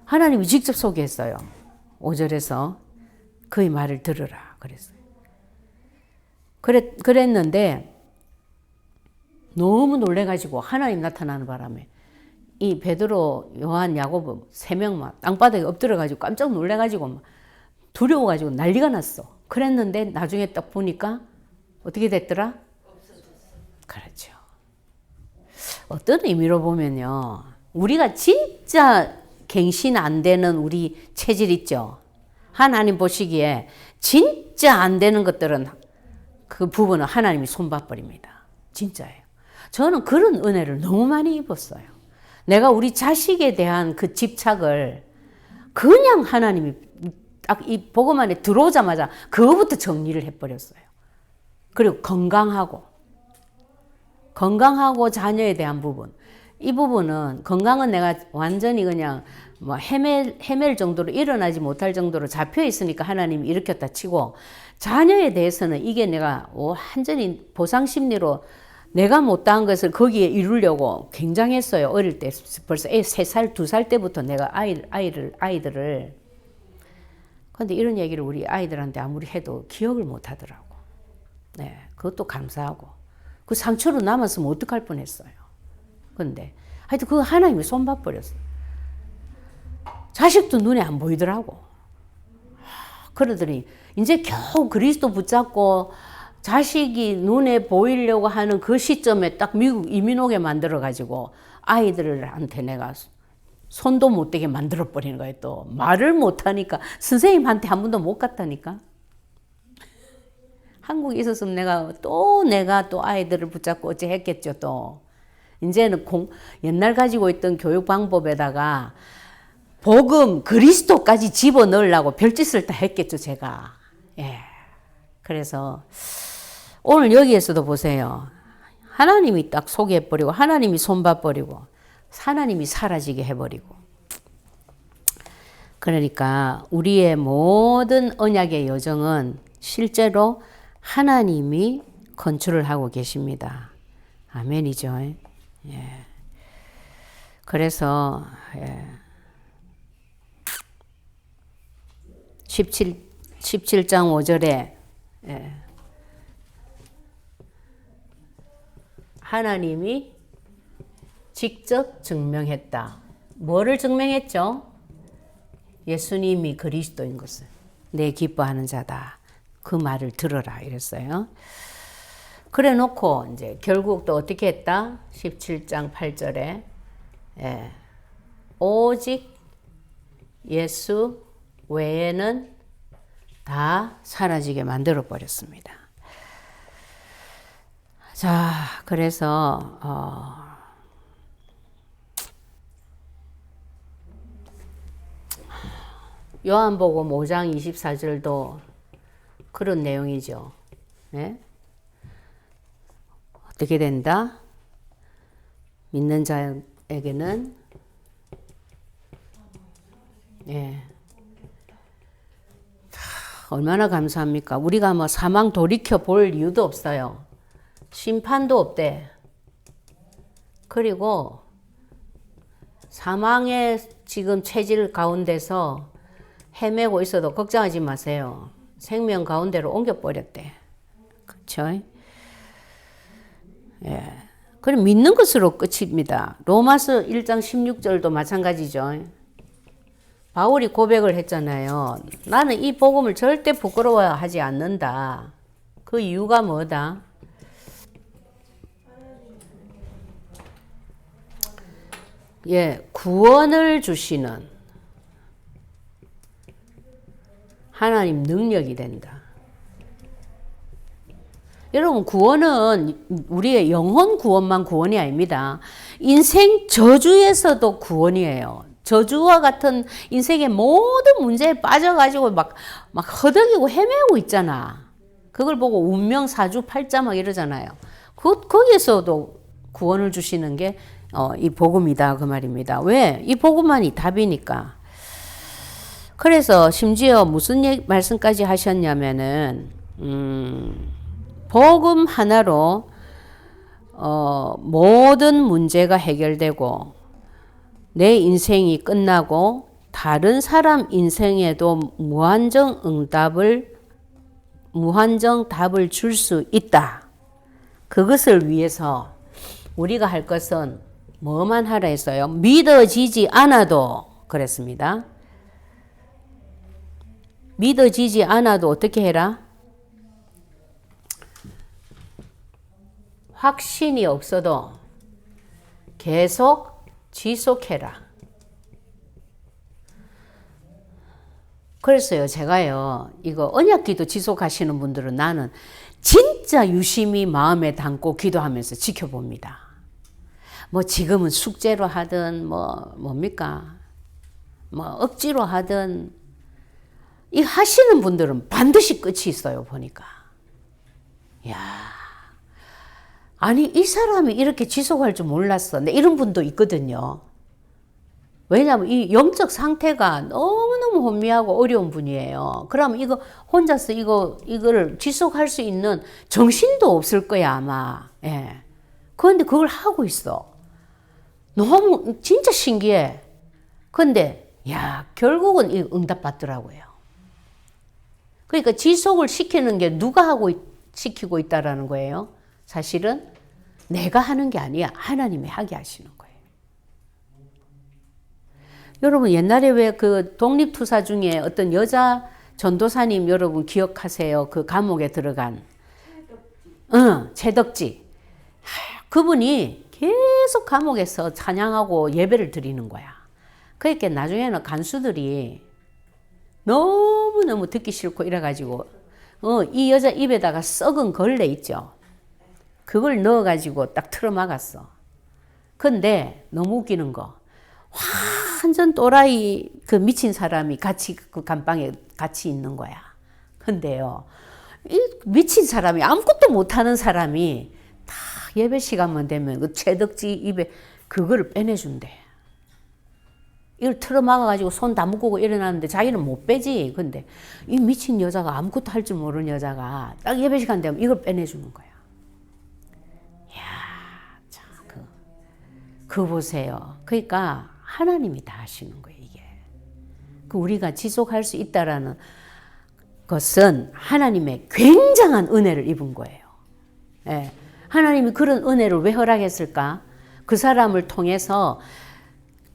하나님이 직접 소개했어요. 5절에서 그의 말을 들으라 그랬어요. 그랬는데 너무 놀래가지고 하나님 나타나는 바람에 이 베드로, 요한, 야고보 3명만 땅바닥에 엎드려가지고 깜짝 놀래가지고 막 두려워가지고 난리가 났어. 그랬는데 나중에 딱 보니까 어떻게 됐더라? 그렇죠. 어떤 의미로 보면요. 우리가 진짜 갱신 안 되는 우리 체질 있죠. 하나님 보시기에 진짜 안 되는 것들은 그 부분은 하나님이 손봐버립니다. 진짜예요. 저는 그런 은혜를 너무 많이 입었어요. 내가 우리 자식에 대한 그 집착을 그냥 하나님이 딱 이 복음 안에 들어오자마자 그거부터 정리를 해버렸어요. 그리고 건강하고 자녀에 대한 부분. 이 부분은 건강은 내가 완전히 그냥 뭐 헤맬 정도로 일어나지 못할 정도로 잡혀 있으니까 하나님이 일으켰다 치고 자녀에 대해서는 이게 내가 완전히 보상 심리로 내가 못다한 것을 거기에 이루려고 굉장했어요. 어릴 때 벌써 3살, 2살 때부터 내가 아이들을 근데 이런 얘기를 우리 아이들한테 아무리 해도 기억을 못 하더라고. 네, 그것도 감사하고 그 상처로 남았으면 어떡할 뻔했어요. 근데 하여튼 그거 하나님이 손봐버렸어요. 자식도 눈에 안 보이더라고. 그러더니 이제 겨우 그리스도 붙잡고 자식이 눈에 보이려고 하는 그 시점에 딱 미국 이민 오게 만들어가지고 아이들한테 내가 손도 못 대게 만들어버리는 거예요. 또 말을 못하니까 선생님한테 한 번도 못 갔다니까. 한국에 있었으면 내가 또 아이들을 붙잡고 어째 했겠죠. 또 이제는 옛날 가지고 있던 교육 방법에다가 복음 그리스도까지 집어넣으려고 별짓을 다 했겠죠. 제가. 예. 그래서 오늘 여기에서도 보세요. 하나님이 딱 소개해버리고 하나님이 손봐버리고 하나님이 사라지게 해버리고. 그러니까 우리의 모든 언약의 여정은 실제로 하나님이 컨트롤을 하고 계십니다. 아멘이죠. 예. 그래서 17장 5절에 하나님이 직접 증명했다. 뭐를 증명했죠? 예수님이 그리스도인 것을. 내 기뻐하는 자다. 그 말을 들어라 이랬어요. 그래 놓고 이제 결국 또 어떻게 했다? 17장 8절에 오직 예수 외에는 다 사라지게 만들어 버렸습니다. 자, 그래서 요한복음 5장 24절도 그런 내용이죠. 네? 어떻게 된다? 믿는 자에게는 얼마나 감사합니까? 우리가 뭐 사망 돌이켜 볼 이유도 없어요. 심판도 없대. 그리고 사망의 지금 체질 가운데서 헤매고 있어도 걱정하지 마세요. 생명 가운데로 옮겨버렸대. 그렇죠? 예. 그럼 믿는 것으로 끝입니다. 로마서 1장 16절도 마찬가지죠. 바울이 고백을 했잖아요. 나는 이 복음을 절대 부끄러워하지 않는다. 그 이유가 뭐다? 구원을 주시는 하나님 능력이 된다. 여러분, 구원은 우리의 영혼 구원만 구원이 아닙니다. 인생 저주에서도 구원이에요. 저주와 같은 인생의 모든 문제에 빠져가지고 막 허덕이고 헤매고 있잖아. 그걸 보고 운명 사주팔자 막 이러잖아요. 거기에서도 구원을 주시는 게 이 복음이다 그 말입니다. 왜? 이 복음만이 답이니까. 그래서 심지어 무슨 말씀까지 하셨냐면은 복음 하나로 모든 문제가 해결되고 내 인생이 끝나고 다른 사람 인생에도 무한정 답을 줄 수 있다. 그것을 위해서 우리가 할 것은 뭐만 하라 했어요? 믿어지지 않아도 그랬습니다. 믿어지지 않아도 어떻게 해라? 확신이 없어도 계속 지속해라. 그래서요, 제가요, 이거 언약기도 지속하시는 분들은 나는 진짜 유심히 마음에 담고 기도하면서 지켜봅니다. 뭐 지금은 숙제로 하든 뭡니까? 억지로 하든 이 하시는 분들은 반드시 끝이 있어요, 보니까. 야, 아니, 이 사람이 이렇게 지속할 줄 몰랐어. 네, 이런 분도 있거든요. 왜냐하면 이 영적 상태가 너무너무 혼미하고 어려운 분이에요. 그러면 이거 혼자서 이거를 지속할 수 있는 정신도 없을 거야, 아마. 예. 그런데 그걸 하고 있어. 너무 진짜 신기해. 근데 야, 결국은 이 응답 받더라고요. 그러니까 지속을 시키는 게 누가 시키고 있다라는 거예요. 사실은 내가 하는 게 아니야. 하나님이 하게 하시는 거예요. 여러분 옛날에 왜 그 독립투사 중에 어떤 여자 전도사님 여러분 기억하세요? 그 감옥에 들어간 채덕지. 그분이 계속 감옥에서 찬양하고 예배를 드리는 거야. 그러니까 나중에는 간수들이 너무너무 듣기 싫고 이래가지고 이 여자 입에다가 썩은 걸레 있죠. 그걸 넣어가지고 딱 틀어막았어. 근데 너무 웃기는 거. 완전 또라이 그 미친 사람이 같이 그 감방에 같이 있는 거야. 근데요, 이 미친 사람이 아무것도 못하는 사람이 다 예배 시간만 되면 그 채덕지 입에 그거를 빼내준대. 이걸 틀어막아가지고 손 다 묶고 일어나는데 자기는 못 빼지. 근데 이 미친 여자가 아무것도 할 줄 모르는 여자가 딱 예배 시간 되면 이걸 빼내주는 거야. 이야, 자, 그 보세요. 그러니까 하나님이 다 하시는 거예요, 이게. 그 우리가 지속할 수 있다라는 것은 하나님의 굉장한 은혜를 입은 거예요. 예. 하나님이 그런 은혜를 왜 허락했을까? 그 사람을 통해서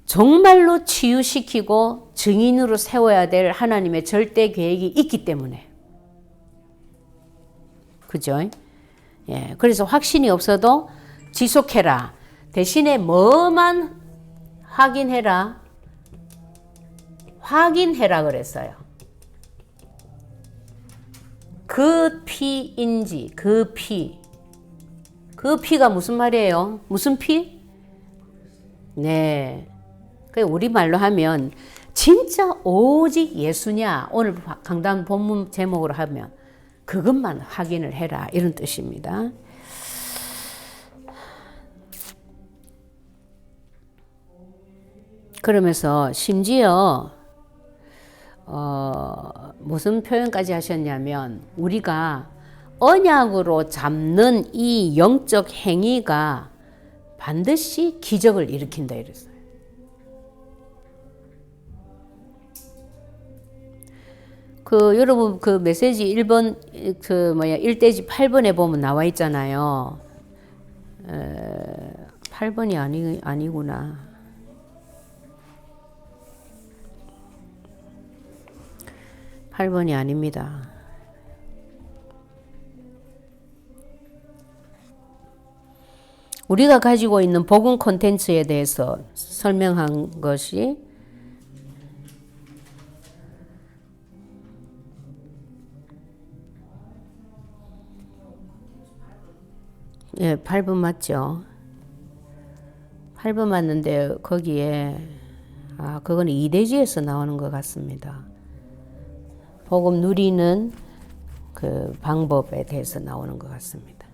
정말로 치유시키고 증인으로 세워야 될 하나님의 절대 계획이 있기 때문에. 그죠? 예. 그래서 확신이 없어도 지속해라. 대신에 뭐만 확인해라. 확인해라 그랬어요. 그 피인지, 그 피. 그 피가 무슨 말이에요? 무슨 피? 네. 우리말로 하면 진짜 오직 예수냐? 오늘 강단 본문 제목으로 하면 그것만 확인을 해라. 이런 뜻입니다. 그러면서 심지어 무슨 표현까지 하셨냐면 우리가 언약으로 잡는 이 영적 행위가 반드시 기적을 일으킨다 이랬어요. 여러분 그 메시지 1번 1대지 8번에 보면 나와 있잖아요. 8번이 아니구나. 8번이 아닙니다. 우리가 가지고 있는 복음 콘텐츠에 대해서 설명한 것이 예, 8번 맞죠? 8번 맞는데 거기에 그거는 2대지에서 나오는 것 같습니다. 복음 누리는 그 방법에 대해서 나오는 것 같습니다.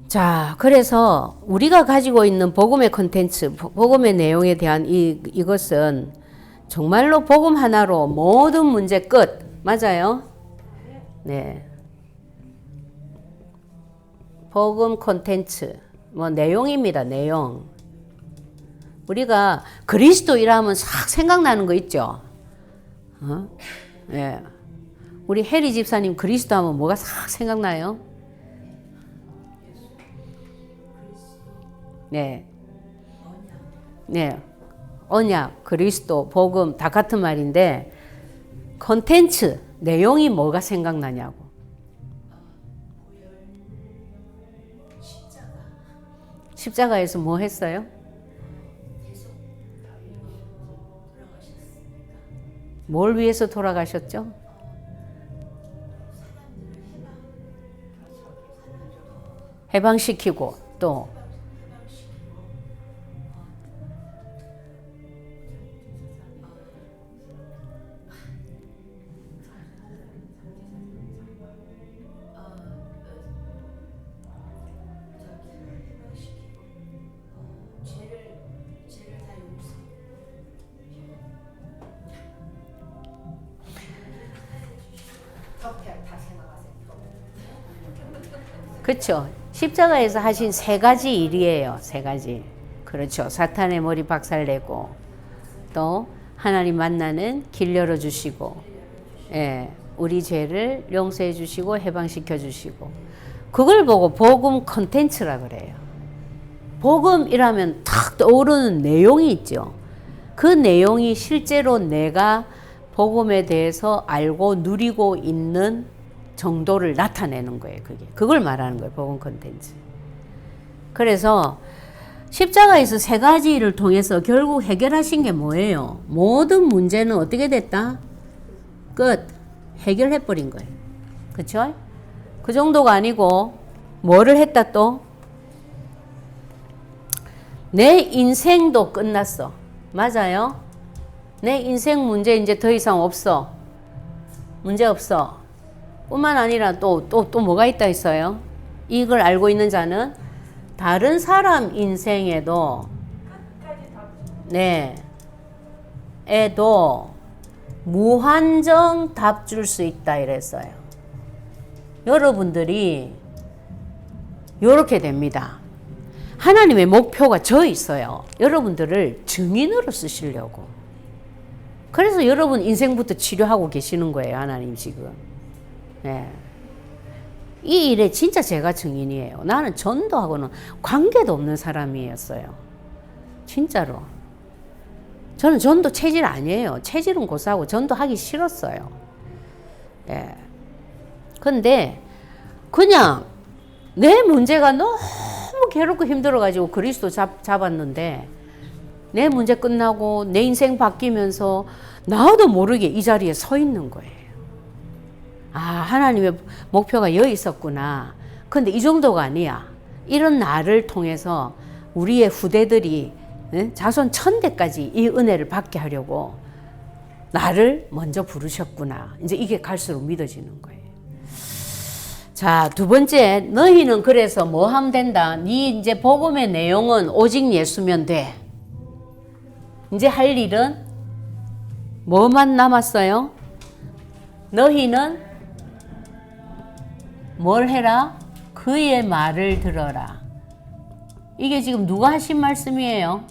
자, 그래서 우리가 가지고 있는 복음의 콘텐츠, 복음의 내용에 대한 이것은 정말로 복음 하나로 모든 문제 끝. 맞아요? 네. 복음 콘텐츠, 내용입니다, 내용. 우리가 그리스도이라면 싹 생각나는 거 있죠? 예. 우리 해리 집사님 그리스도 하면 뭐가 싹 생각나요? 네. 네. 언약, 그리스도, 복음 다 같은 말인데 콘텐츠, 내용이 뭐가 생각나냐고. 십자가에서 뭐 했어요? 뭘 위해서 돌아가셨죠? 해방시키고 또 그렇죠. 십자가에서 하신 세 가지 일이에요. 세 가지. 그렇죠. 사탄의 머리 박살내고 또 하나님 만나는 길 열어주시고, 예, 우리 죄를 용서해 주시고 해방시켜 주시고, 그걸 보고 복음 컨텐츠라 그래요. 복음이라면 탁 떠오르는 내용이 있죠. 그 내용이 실제로 내가 복음에 대해서 알고 누리고 있는 정도를 나타내는 거예요. 그걸 말하는 거예요. 복음 컨텐츠. 그래서 십자가에서 세 가지 일을 통해서 결국 해결하신 게 뭐예요? 모든 문제는 어떻게 됐다? 끝. 해결해버린 거예요. 그쵸? 그 정도가 아니고 뭐를 했다 또? 내 인생도 끝났어. 맞아요? 내 인생 문제 이제 더 이상 없어. 문제 없어. 뿐만 아니라 또 뭐가 있다 했어요? 이걸 알고 있는 자는 다른 사람 인생에도, 네, 에도 무한정 답 줄 수 있다 이랬어요. 여러분들이 이렇게 됩니다. 하나님의 목표가 저 있어요. 여러분들을 증인으로 쓰시려고. 그래서 여러분 인생부터 치료하고 계시는 거예요. 하나님 지금. 네. 이 일에 진짜 제가 증인이에요. 나는 전도하고는 관계도 없는 사람이었어요. 진짜로. 저는 전도 체질 아니에요. 체질은 고사하고 전도하기 싫었어요. 예. 근데 그냥 내 문제가 너무 괴롭고 힘들어가지고 그리스도 잡았는데 내 문제 끝나고 내 인생 바뀌면서 나도 모르게 이 자리에 서 있는 거예요. 아, 하나님의 목표가 여기 있었구나. 근데 이 정도가 아니야. 이런 나를 통해서 우리의 후대들이 자손 1000대까지 이 은혜를 받게 하려고 나를 먼저 부르셨구나. 이제 이게 갈수록 믿어지는 거예요. 자, 두 번째, 너희는 그래서 뭐 하면 된다? 네 이제 복음의 내용은 오직 예수면 돼. 이제 할 일은 뭐만 남았어요? 너희는 뭘 해라? 그의 말을 들어라. 이게 지금 누가 하신 말씀이에요?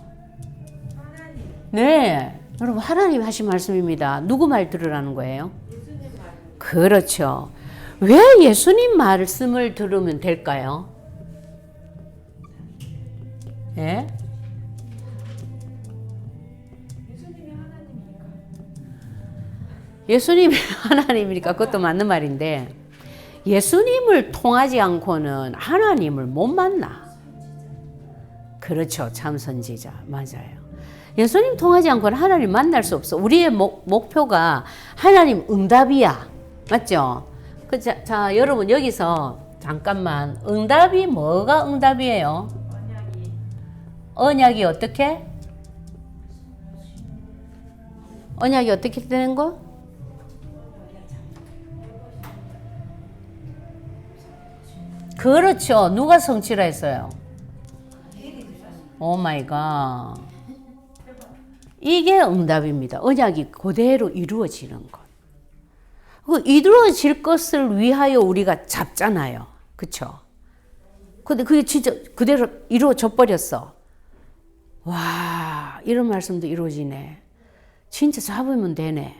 하나님. 네, 여러분 하나님 하신 말씀입니다. 누구 말 들으라는 거예요? 예수님 말. 그렇죠. 왜 예수님 말씀을 들으면 될까요? 예? 예수님이 하나님이니까 그것도 맞는 말인데, 예수님을 통하지 않고는 하나님을 못 만나. 그렇죠. 참 선지자. 맞아요. 예수님 통하지 않고는 하나님 만날 수 없어. 우리의 목표가 하나님 응답이야. 맞죠? 자, 여러분 여기서 잠깐만, 응답이 뭐가 응답이에요? 언약이 어떻게? 언약이 어떻게 되는 거? 그렇죠. 누가 성취라 했어요? 오 마이 갓. 이게 응답입니다. 언약이 그대로 이루어지는 것. 그 이루어질 것을 위하여 우리가 잡잖아요. 그렇죠? 근데 그게 진짜 그대로 이루어져 버렸어. 와, 이런 말씀도 이루어지네. 진짜 잡으면 되네.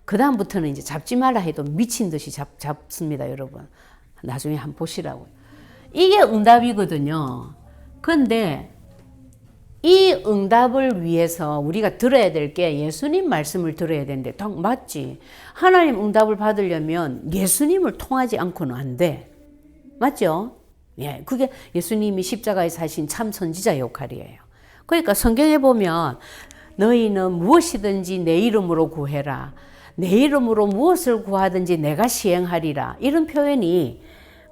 그 다음부터는 이제 잡지 말라 해도 미친 듯이 잡습니다, 여러분. 나중에 한번 보시라고요. 이게 응답이거든요. 근데 이 응답을 위해서 우리가 들어야 될 게 예수님 말씀을 들어야 되는데, 맞지? 하나님 응답을 받으려면 예수님을 통하지 않고는 안 돼. 맞죠? 예, 그게 예수님이 십자가에서 하신 참 선지자 역할이에요. 그러니까 성경에 보면 너희는 무엇이든지 내 이름으로 구해라. 내 이름으로 무엇을 구하든지 내가 시행하리라. 이런 표현이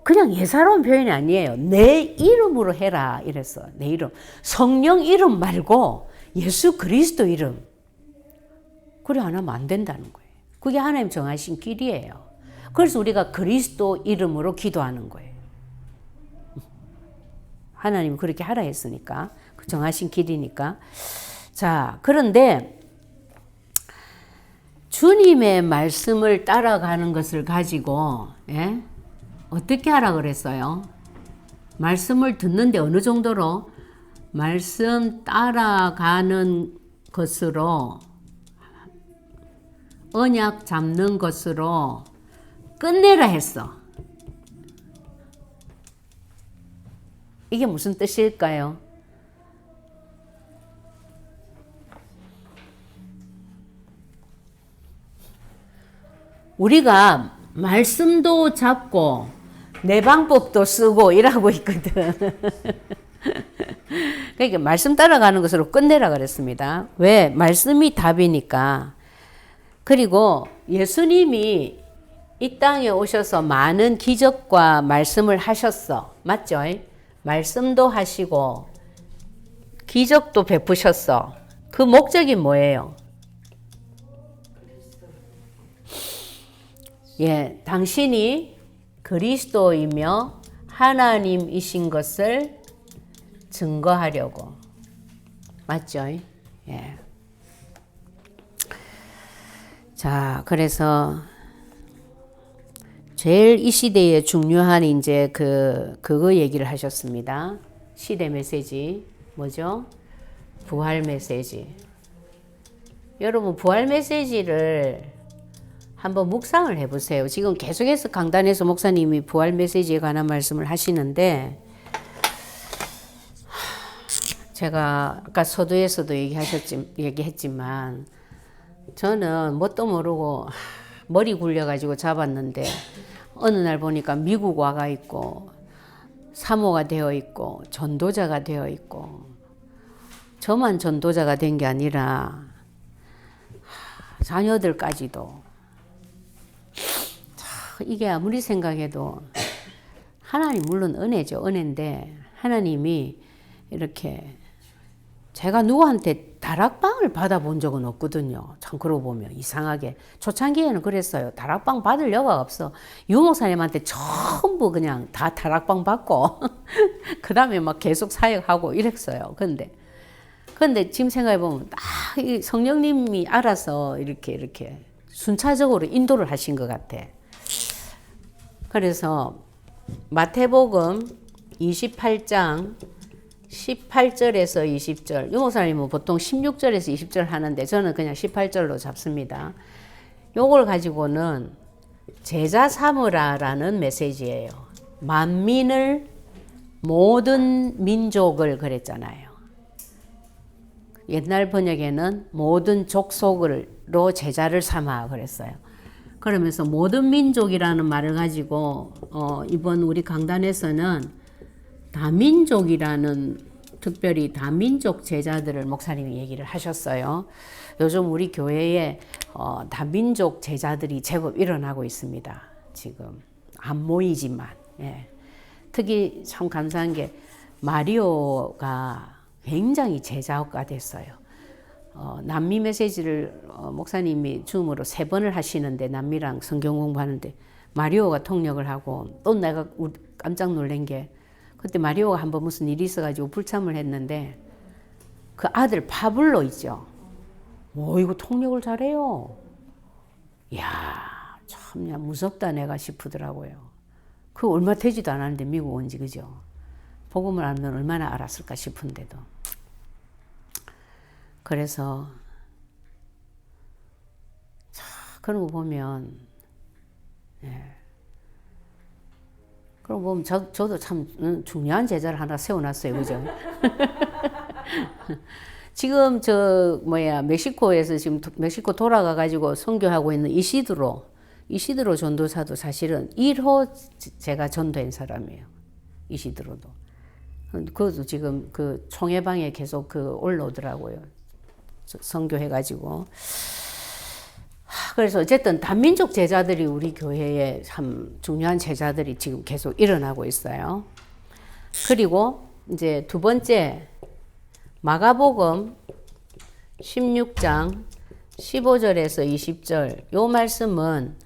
그냥 예사로운 표현이 아니에요. 내 이름으로 해라 이랬어. 내 이름. 성령 이름 말고 예수 그리스도 이름. 그래 안 하면 안 된다는 거예요. 그게 하나님 정하신 길이에요. 그래서 우리가 그리스도 이름으로 기도하는 거예요. 하나님 그렇게 하라 했으니까. 그 정하신 길이니까. 자, 그런데 주님의 말씀을 따라가는 것을 가지고 예? 어떻게 하라 그랬어요? 말씀을 듣는데 어느 정도로? 말씀 따라가는 것으로, 언약 잡는 것으로 끝내라 했어. 이게 무슨 뜻일까요? 우리가 말씀도 잡고 내 방법도 쓰고 일하고 있거든. 그러니까 말씀 따라가는 것으로 끝내라 그랬습니다. 왜? 말씀이 답이니까. 그리고 예수님이 이 땅에 오셔서 많은 기적과 말씀을 하셨어. 맞죠? 말씀도 하시고 기적도 베푸셨어. 그 목적이 뭐예요? 예, 당신이 그리스도이며 하나님이신 것을 증거하려고. 맞죠? 예. 자, 그래서 제일 이 시대에 중요한 이제 그거 얘기를 하셨습니다. 시대 메시지. 뭐죠? 부활 메시지. 여러분, 부활 메시지를 한번 묵상을 해보세요. 지금 계속해서 강단에서 목사님이 부활 메시지에 관한 말씀을 하시는데, 제가 아까 서두에서도 얘기했지만, 저는 뭣도 모르고 머리 굴려가지고 잡았는데, 어느 날 보니까 미국 와가 있고, 사모가 되어 있고, 전도자가 되어 있고, 저만 전도자가 된 게 아니라, 자녀들까지도. 이게 아무리 생각해도 하나님 물론 은혜죠. 은혜인데 하나님이 이렇게 제가 누구한테 다락방을 받아본 적은 없거든요. 참 그러고 보면 이상하게 초창기에는 그랬어요. 다락방 받을 여가 없어. 유목사님한테 전부 그냥 다 다락방 받고 그 다음에 막 계속 사역하고 이랬어요. 근데 지금 생각해 보면 딱 성령님이 알아서 이렇게 순차적으로 인도를 하신 것 같아. 그래서 마태복음 28장 18절에서 20절, 유목사님은 보통 16절에서 20절 하는데 저는 그냥 18절로 잡습니다. 요걸 가지고는 제자 삼으라라는 메시지예요. 만민을, 모든 민족을 그랬잖아요. 옛날 번역에는 모든 족속으로 제자를 삼아 그랬어요. 그러면서 모든 민족이라는 말을 가지고 이번 우리 강단에서는 다민족이라는, 특별히 다민족 제자들을 목사님이 얘기를 하셨어요. 요즘 우리 교회에 다민족 제자들이 제법 일어나고 있습니다. 지금 안 모이지만. 예. 특히 참 감사한 게 마리오가 굉장히 제자가 됐어요. 남미 메시지를 목사님이 줌으로 3번을 하시는데, 남미랑 성경 공부하는데 마리오가 통역을 하고, 또 내가 깜짝 놀란 게 그때 마리오가 한번 무슨 일이 있어가지고 불참을 했는데 그 아들 파블로 있죠. 이거 통역을 잘해요. 이야, 참 무섭다 내가 싶더라고요. 그 얼마 되지도 않았는데 미국 온지, 그죠? 복음을 알면 얼마나 알았을까 싶은데도. 그래서 그런 거 보면, 예. 그런 거 보면 저도 참 중요한 제자를 하나 세워놨어요, 그죠? 지금 멕시코에서 지금 멕시코 돌아가가지고 선교하고 있는 이시드로 전도사도 사실은 1호 제가 전도한 사람이에요. 이시드로도. 그것도 지금 그 총회방에 계속 올라오더라고요. 선교해가지고. 그래서 어쨌든 다민족 제자들이 우리 교회에 참 중요한 제자들이 지금 계속 일어나고 있어요. 그리고 이제 두 번째, 마가복음 16장 15절에서 20절, 요 말씀은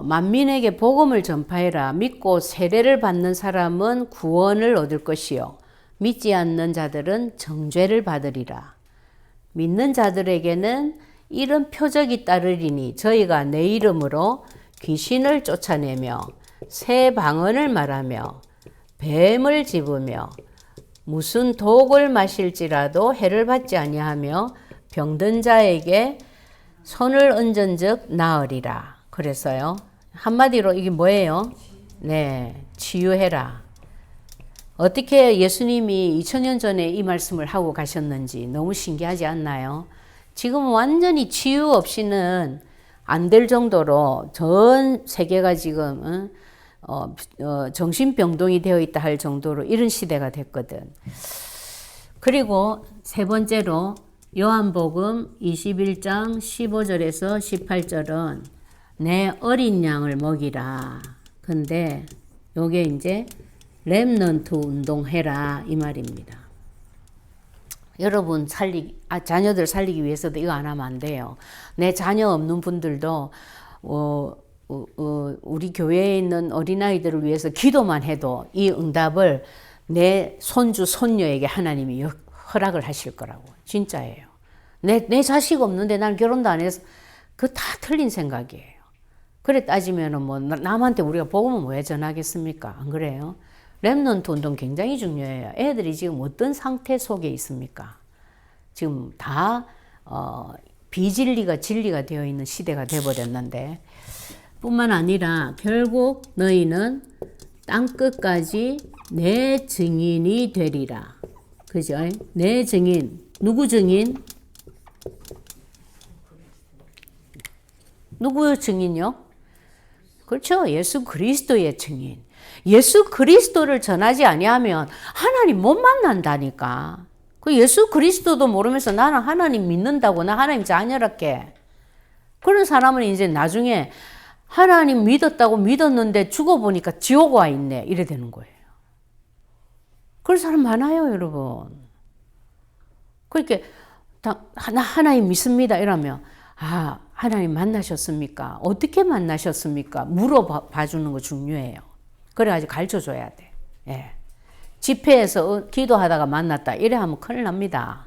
만민에게 복음을 전파해라. 믿고 세례를 받는 사람은 구원을 얻을 것이요 믿지 않는 자들은 정죄를 받으리라. 믿는 자들에게는 이런 표적이 따르리니 저희가 내 이름으로 귀신을 쫓아내며 새 방언을 말하며 뱀을 집으며 무슨 독을 마실지라도 해를 받지 아니하며 병든 자에게 손을 얹은즉 나으리라. 그래서요. 한마디로 이게 뭐예요? 네, 치유해라. 어떻게 예수님이 2000년 전에 이 말씀을 하고 가셨는지 너무 신기하지 않나요? 지금 완전히 치유 없이는 안 될 정도로 전 세계가 지금 정신병동이 되어 있다 할 정도로 이런 시대가 됐거든. 그리고 세 번째로 요한복음 21장 15절에서 18절은 내 어린 양을 먹이라. 근데 요게 이제 렘넌트 운동해라 이 말입니다. 여러분 자녀들 살리기 위해서도 이거 안 하면 안 돼요. 내 자녀 없는 분들도 우리 교회에 있는 어린아이들을 위해서 기도만 해도 이 응답을 내 손주 손녀에게 하나님이 허락을 하실 거라고. 진짜예요. 내 자식 없는데 난 결혼도 안 해서 그거 다 틀린 생각이에요. 그래 따지면은 뭐 남한테 우리가 복음은 왜 전하겠습니까? 안 그래요? 렘넌트 운동 굉장히 중요해요. 애들이 지금 어떤 상태 속에 있습니까? 지금 다 비진리가 진리가 되어 있는 시대가 되어버렸는데 뿐만 아니라 결국 너희는 땅끝까지 내 증인이 되리라. 그죠? 내 증인. 누구 증인? 누구의 증인요? 그렇죠. 예수 그리스도의 증인. 예수 그리스도를 전하지 아니하면 하나님 못 만난다니까. 그 예수 그리스도도 모르면서 나는 하나님 믿는다고 나 하나님 자녀랄게. 그런 사람은 이제 나중에 하나님 믿었다고 믿었는데 죽어보니까 지옥 와 있네. 이래 되는 거예요. 그런 사람 많아요, 여러분. 그렇게 나 하나님 믿습니다. 이러면 하나님 만나셨습니까? 어떻게 만나셨습니까? 물어봐 주는 거 중요해요. 그래가지고 가르쳐줘야 돼. 예. 집회에서 기도하다가 만났다. 이래 하면 큰일 납니다.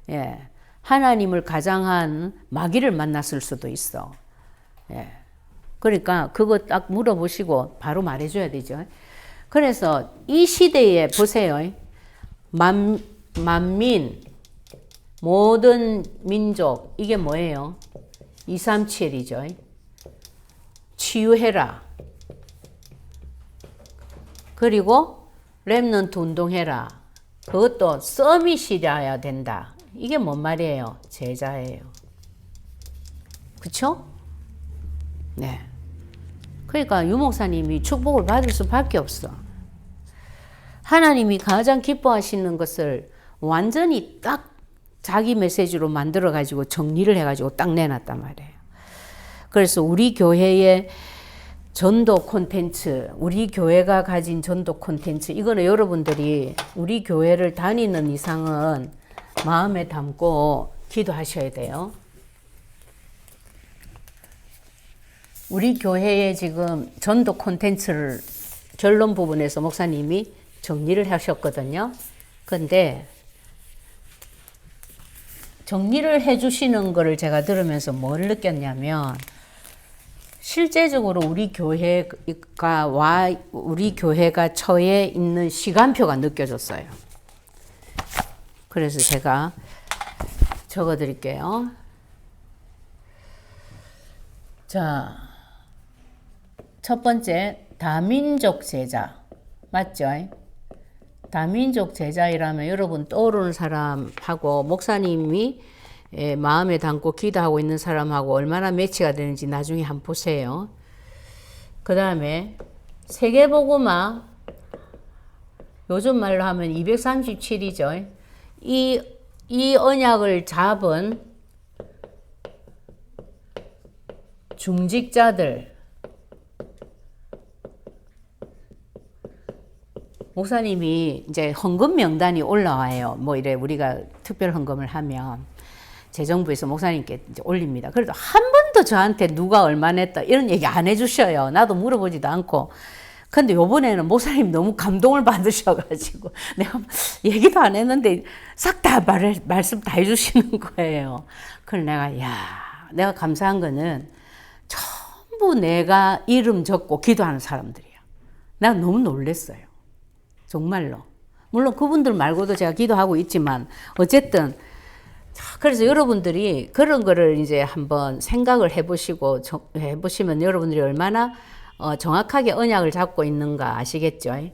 예. 하나님을 가장한 마귀를 만났을 수도 있어. 예. 그러니까 그거 딱 물어보시고 바로 말해줘야 되죠. 그래서 이 시대에 보세요. 만민, 모든 민족, 이게 뭐예요? 237이죠. 치유해라. 그리고 렘넌트 운동해라. 그것도 서밋이라야 된다. 이게 뭔 말이에요? 제자예요. 그쵸? 네. 그러니까 유목사님이 축복을 받을 수밖에 없어. 하나님이 가장 기뻐하시는 것을 완전히 딱 자기 메시지로 만들어가지고 정리를 해가지고 딱 내놨단 말이에요. 그래서 우리 교회의 전도 콘텐츠, 우리 교회가 가진 전도 콘텐츠, 이거는 여러분들이 우리 교회를 다니는 이상은 마음에 담고 기도하셔야 돼요. 우리 교회의 지금 전도 콘텐츠를 결론 부분에서 목사님이 정리를 하셨거든요. 근데 정리를 해주시는 거를 제가 들으면서 뭘 느꼈냐면 실제적으로 우리 교회가 처해 있는 시간표가 느껴졌어요. 그래서 제가 적어 드릴게요. 자, 첫 번째 다민족 제자 맞죠? 다민족 제자이라면 여러분 떠오르는 사람하고 목사님이 마음에 담고 기도하고 있는 사람하고 얼마나 매치가 되는지 나중에 한번 보세요. 그 다음에 세계복음화 요즘 말로 하면 237이죠. 이 언약을 잡은 중직자들 목사님이 이제 헌금 명단이 올라와요. 뭐 이래 우리가 특별 헌금을 하면 재정부에서 목사님께 이제 올립니다. 그래도 한 번도 저한테 누가 얼마 냈다 이런 얘기 안 해주셔요. 나도 물어보지도 않고. 근데 요번에는 목사님 너무 감동을 받으셔가지고 내가 얘기도 안 했는데 싹 다 말씀 다 해주시는 거예요. 그래서 내가 내가 감사한 거는 전부 내가 이름 적고 기도하는 사람들이야. 내가 너무 놀랬어요. 정말로. 물론 그분들 말고도 제가 기도하고 있지만 어쨌든 그래서 여러분들이 그런 거를 이제 한번 생각을 해보시면 여러분들이 얼마나 정확하게 언약을 잡고 있는가 아시겠죠?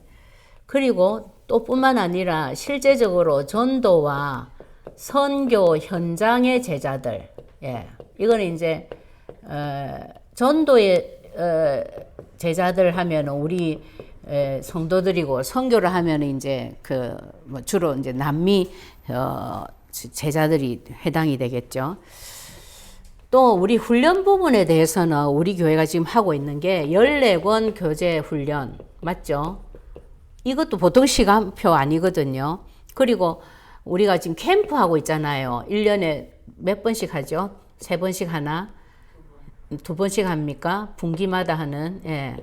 그리고 또 뿐만 아니라 실제적으로 전도와 선교 현장의 제자들, 예, 이거는 이제 전도의 제자들 하면 우리 성도들이고 선교를 하면 이제 뭐 주로 이제 남미 제자들이 해당이 되겠죠. 또 우리 훈련 부분에 대해서는 우리 교회가 지금 하고 있는 게 14권 교재 훈련 맞죠? 이것도 보통 시간표 아니거든요. 그리고 우리가 지금 캠프 하고 있잖아요. 1년에 몇 번씩 하죠? 3번씩 하나? 2번씩 합니까? 분기마다 하는. 예.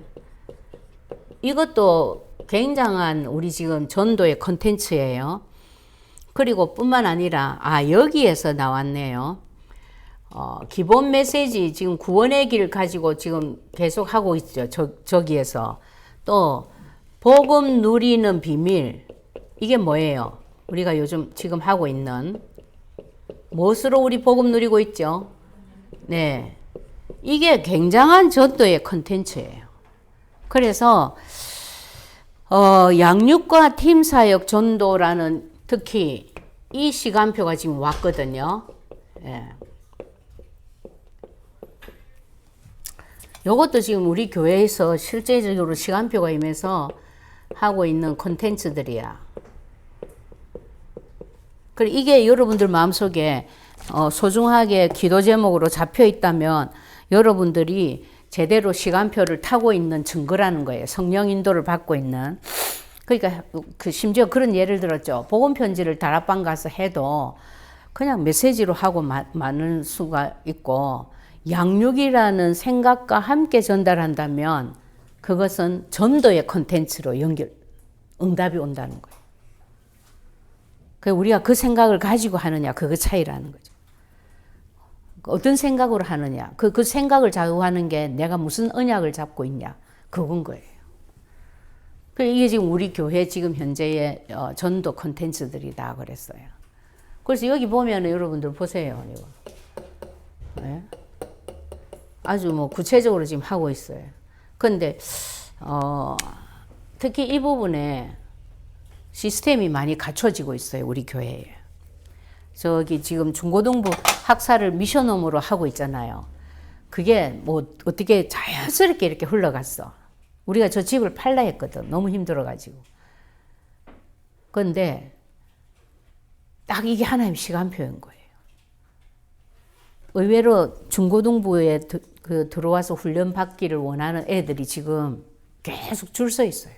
이것도 굉장한 우리 지금 전도의 컨텐츠예요. 그리고 뿐만 아니라 여기에서 나왔네요. 기본 메시지 지금 구원의 길 가지고 지금 계속 하고 있죠. 저기에서 또 복음 누리는 비밀 이게 뭐예요? 우리가 요즘 지금 하고 있는 무엇으로 우리 복음 누리고 있죠? 네, 이게 굉장한 전도의 컨텐츠예요. 그래서 양육과 팀사역 전도라는 특히 이 시간표가 지금 왔거든요. 예. 이것도 지금 우리 교회에서 실제적으로 시간표가 임해서 하고 있는 콘텐츠들이야. 그리고 이게 여러분들 마음속에 소중하게 기도 제목으로 잡혀 있다면 여러분들이 제대로 시간표를 타고 있는 증거라는 거예요. 성령 인도를 받고 있는. 그러니까 심지어 그런 예를 들었죠. 복음 편지를 다락방 가서 해도 그냥 메시지로 하고 마는 수가 있고 양육이라는 생각과 함께 전달한다면 그것은 전도의 콘텐츠로 응답이 온다는 거예요. 우리가 그 생각을 가지고 하느냐 그거 차이라는 거죠. 어떤 생각으로 하느냐 그 생각을 좌우하는 게 내가 무슨 언약을 잡고 있냐 그건 거예요. 이게 지금 우리 교회 지금 현재의 전도 콘텐츠들이다 그랬어요. 그래서 여기 보면 여러분들 보세요. 이거. 네? 아주 뭐 구체적으로 지금 하고 있어요. 근데 특히 이 부분에 시스템이 많이 갖춰지고 있어요. 우리 교회에. 저기 지금 중고등부 학사를 미션홈으로 하고 있잖아요. 그게 뭐 어떻게 자연스럽게 이렇게 흘러갔어. 우리가 저 집을 팔라 했거든. 너무 힘들어가지고. 그런데 딱 이게 하나님 시간표인 거예요. 의외로 중고등부에 들어와서 훈련 받기를 원하는 애들이 지금 계속 줄 서 있어요.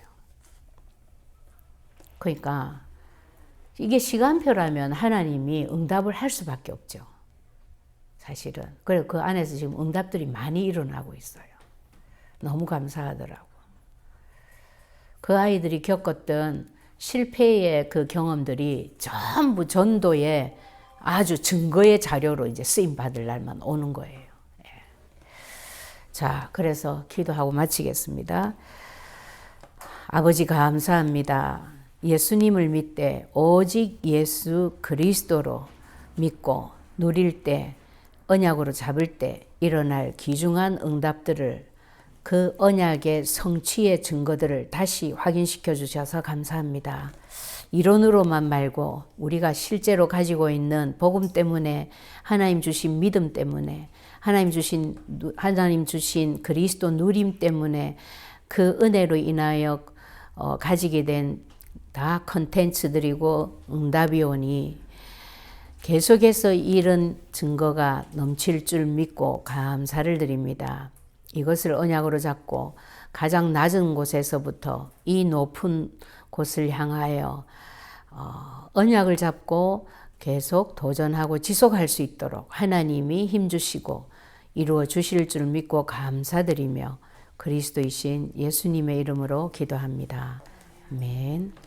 그러니까 이게 시간표라면 하나님이 응답을 할 수밖에 없죠. 사실은. 그래서 그 안에서 지금 응답들이 많이 일어나고 있어요. 너무 감사하더라고. 그 아이들이 겪었던 실패의 그 경험들이 전부 전도의 아주 증거의 자료로 이제 쓰임 받을 날만 오는 거예요. 예. 자, 그래서 기도하고 마치겠습니다. 아버지 감사합니다. 예수님을 믿되 오직 예수 그리스도로 믿고 누릴 때 언약으로 잡을 때 일어날 귀중한 응답들을 그 언약의 성취의 증거들을 다시 확인시켜 주셔서 감사합니다. 이론으로만 말고 우리가 실제로 가지고 있는 복음 때문에 하나님 주신 믿음 때문에 하나님 주신 그리스도 누림 때문에 그 은혜로 인하여 가지게 된 다 컨텐츠들이고 응답이 오니 계속해서 이런 증거가 넘칠 줄 믿고 감사를 드립니다. 이것을 언약으로 잡고 가장 낮은 곳에서부터 이 높은 곳을 향하여 언약을 잡고 계속 도전하고 지속할 수 있도록 하나님이 힘주시고 이루어 주실 줄 믿고 감사드리며 그리스도이신 예수님의 이름으로 기도합니다. 아멘.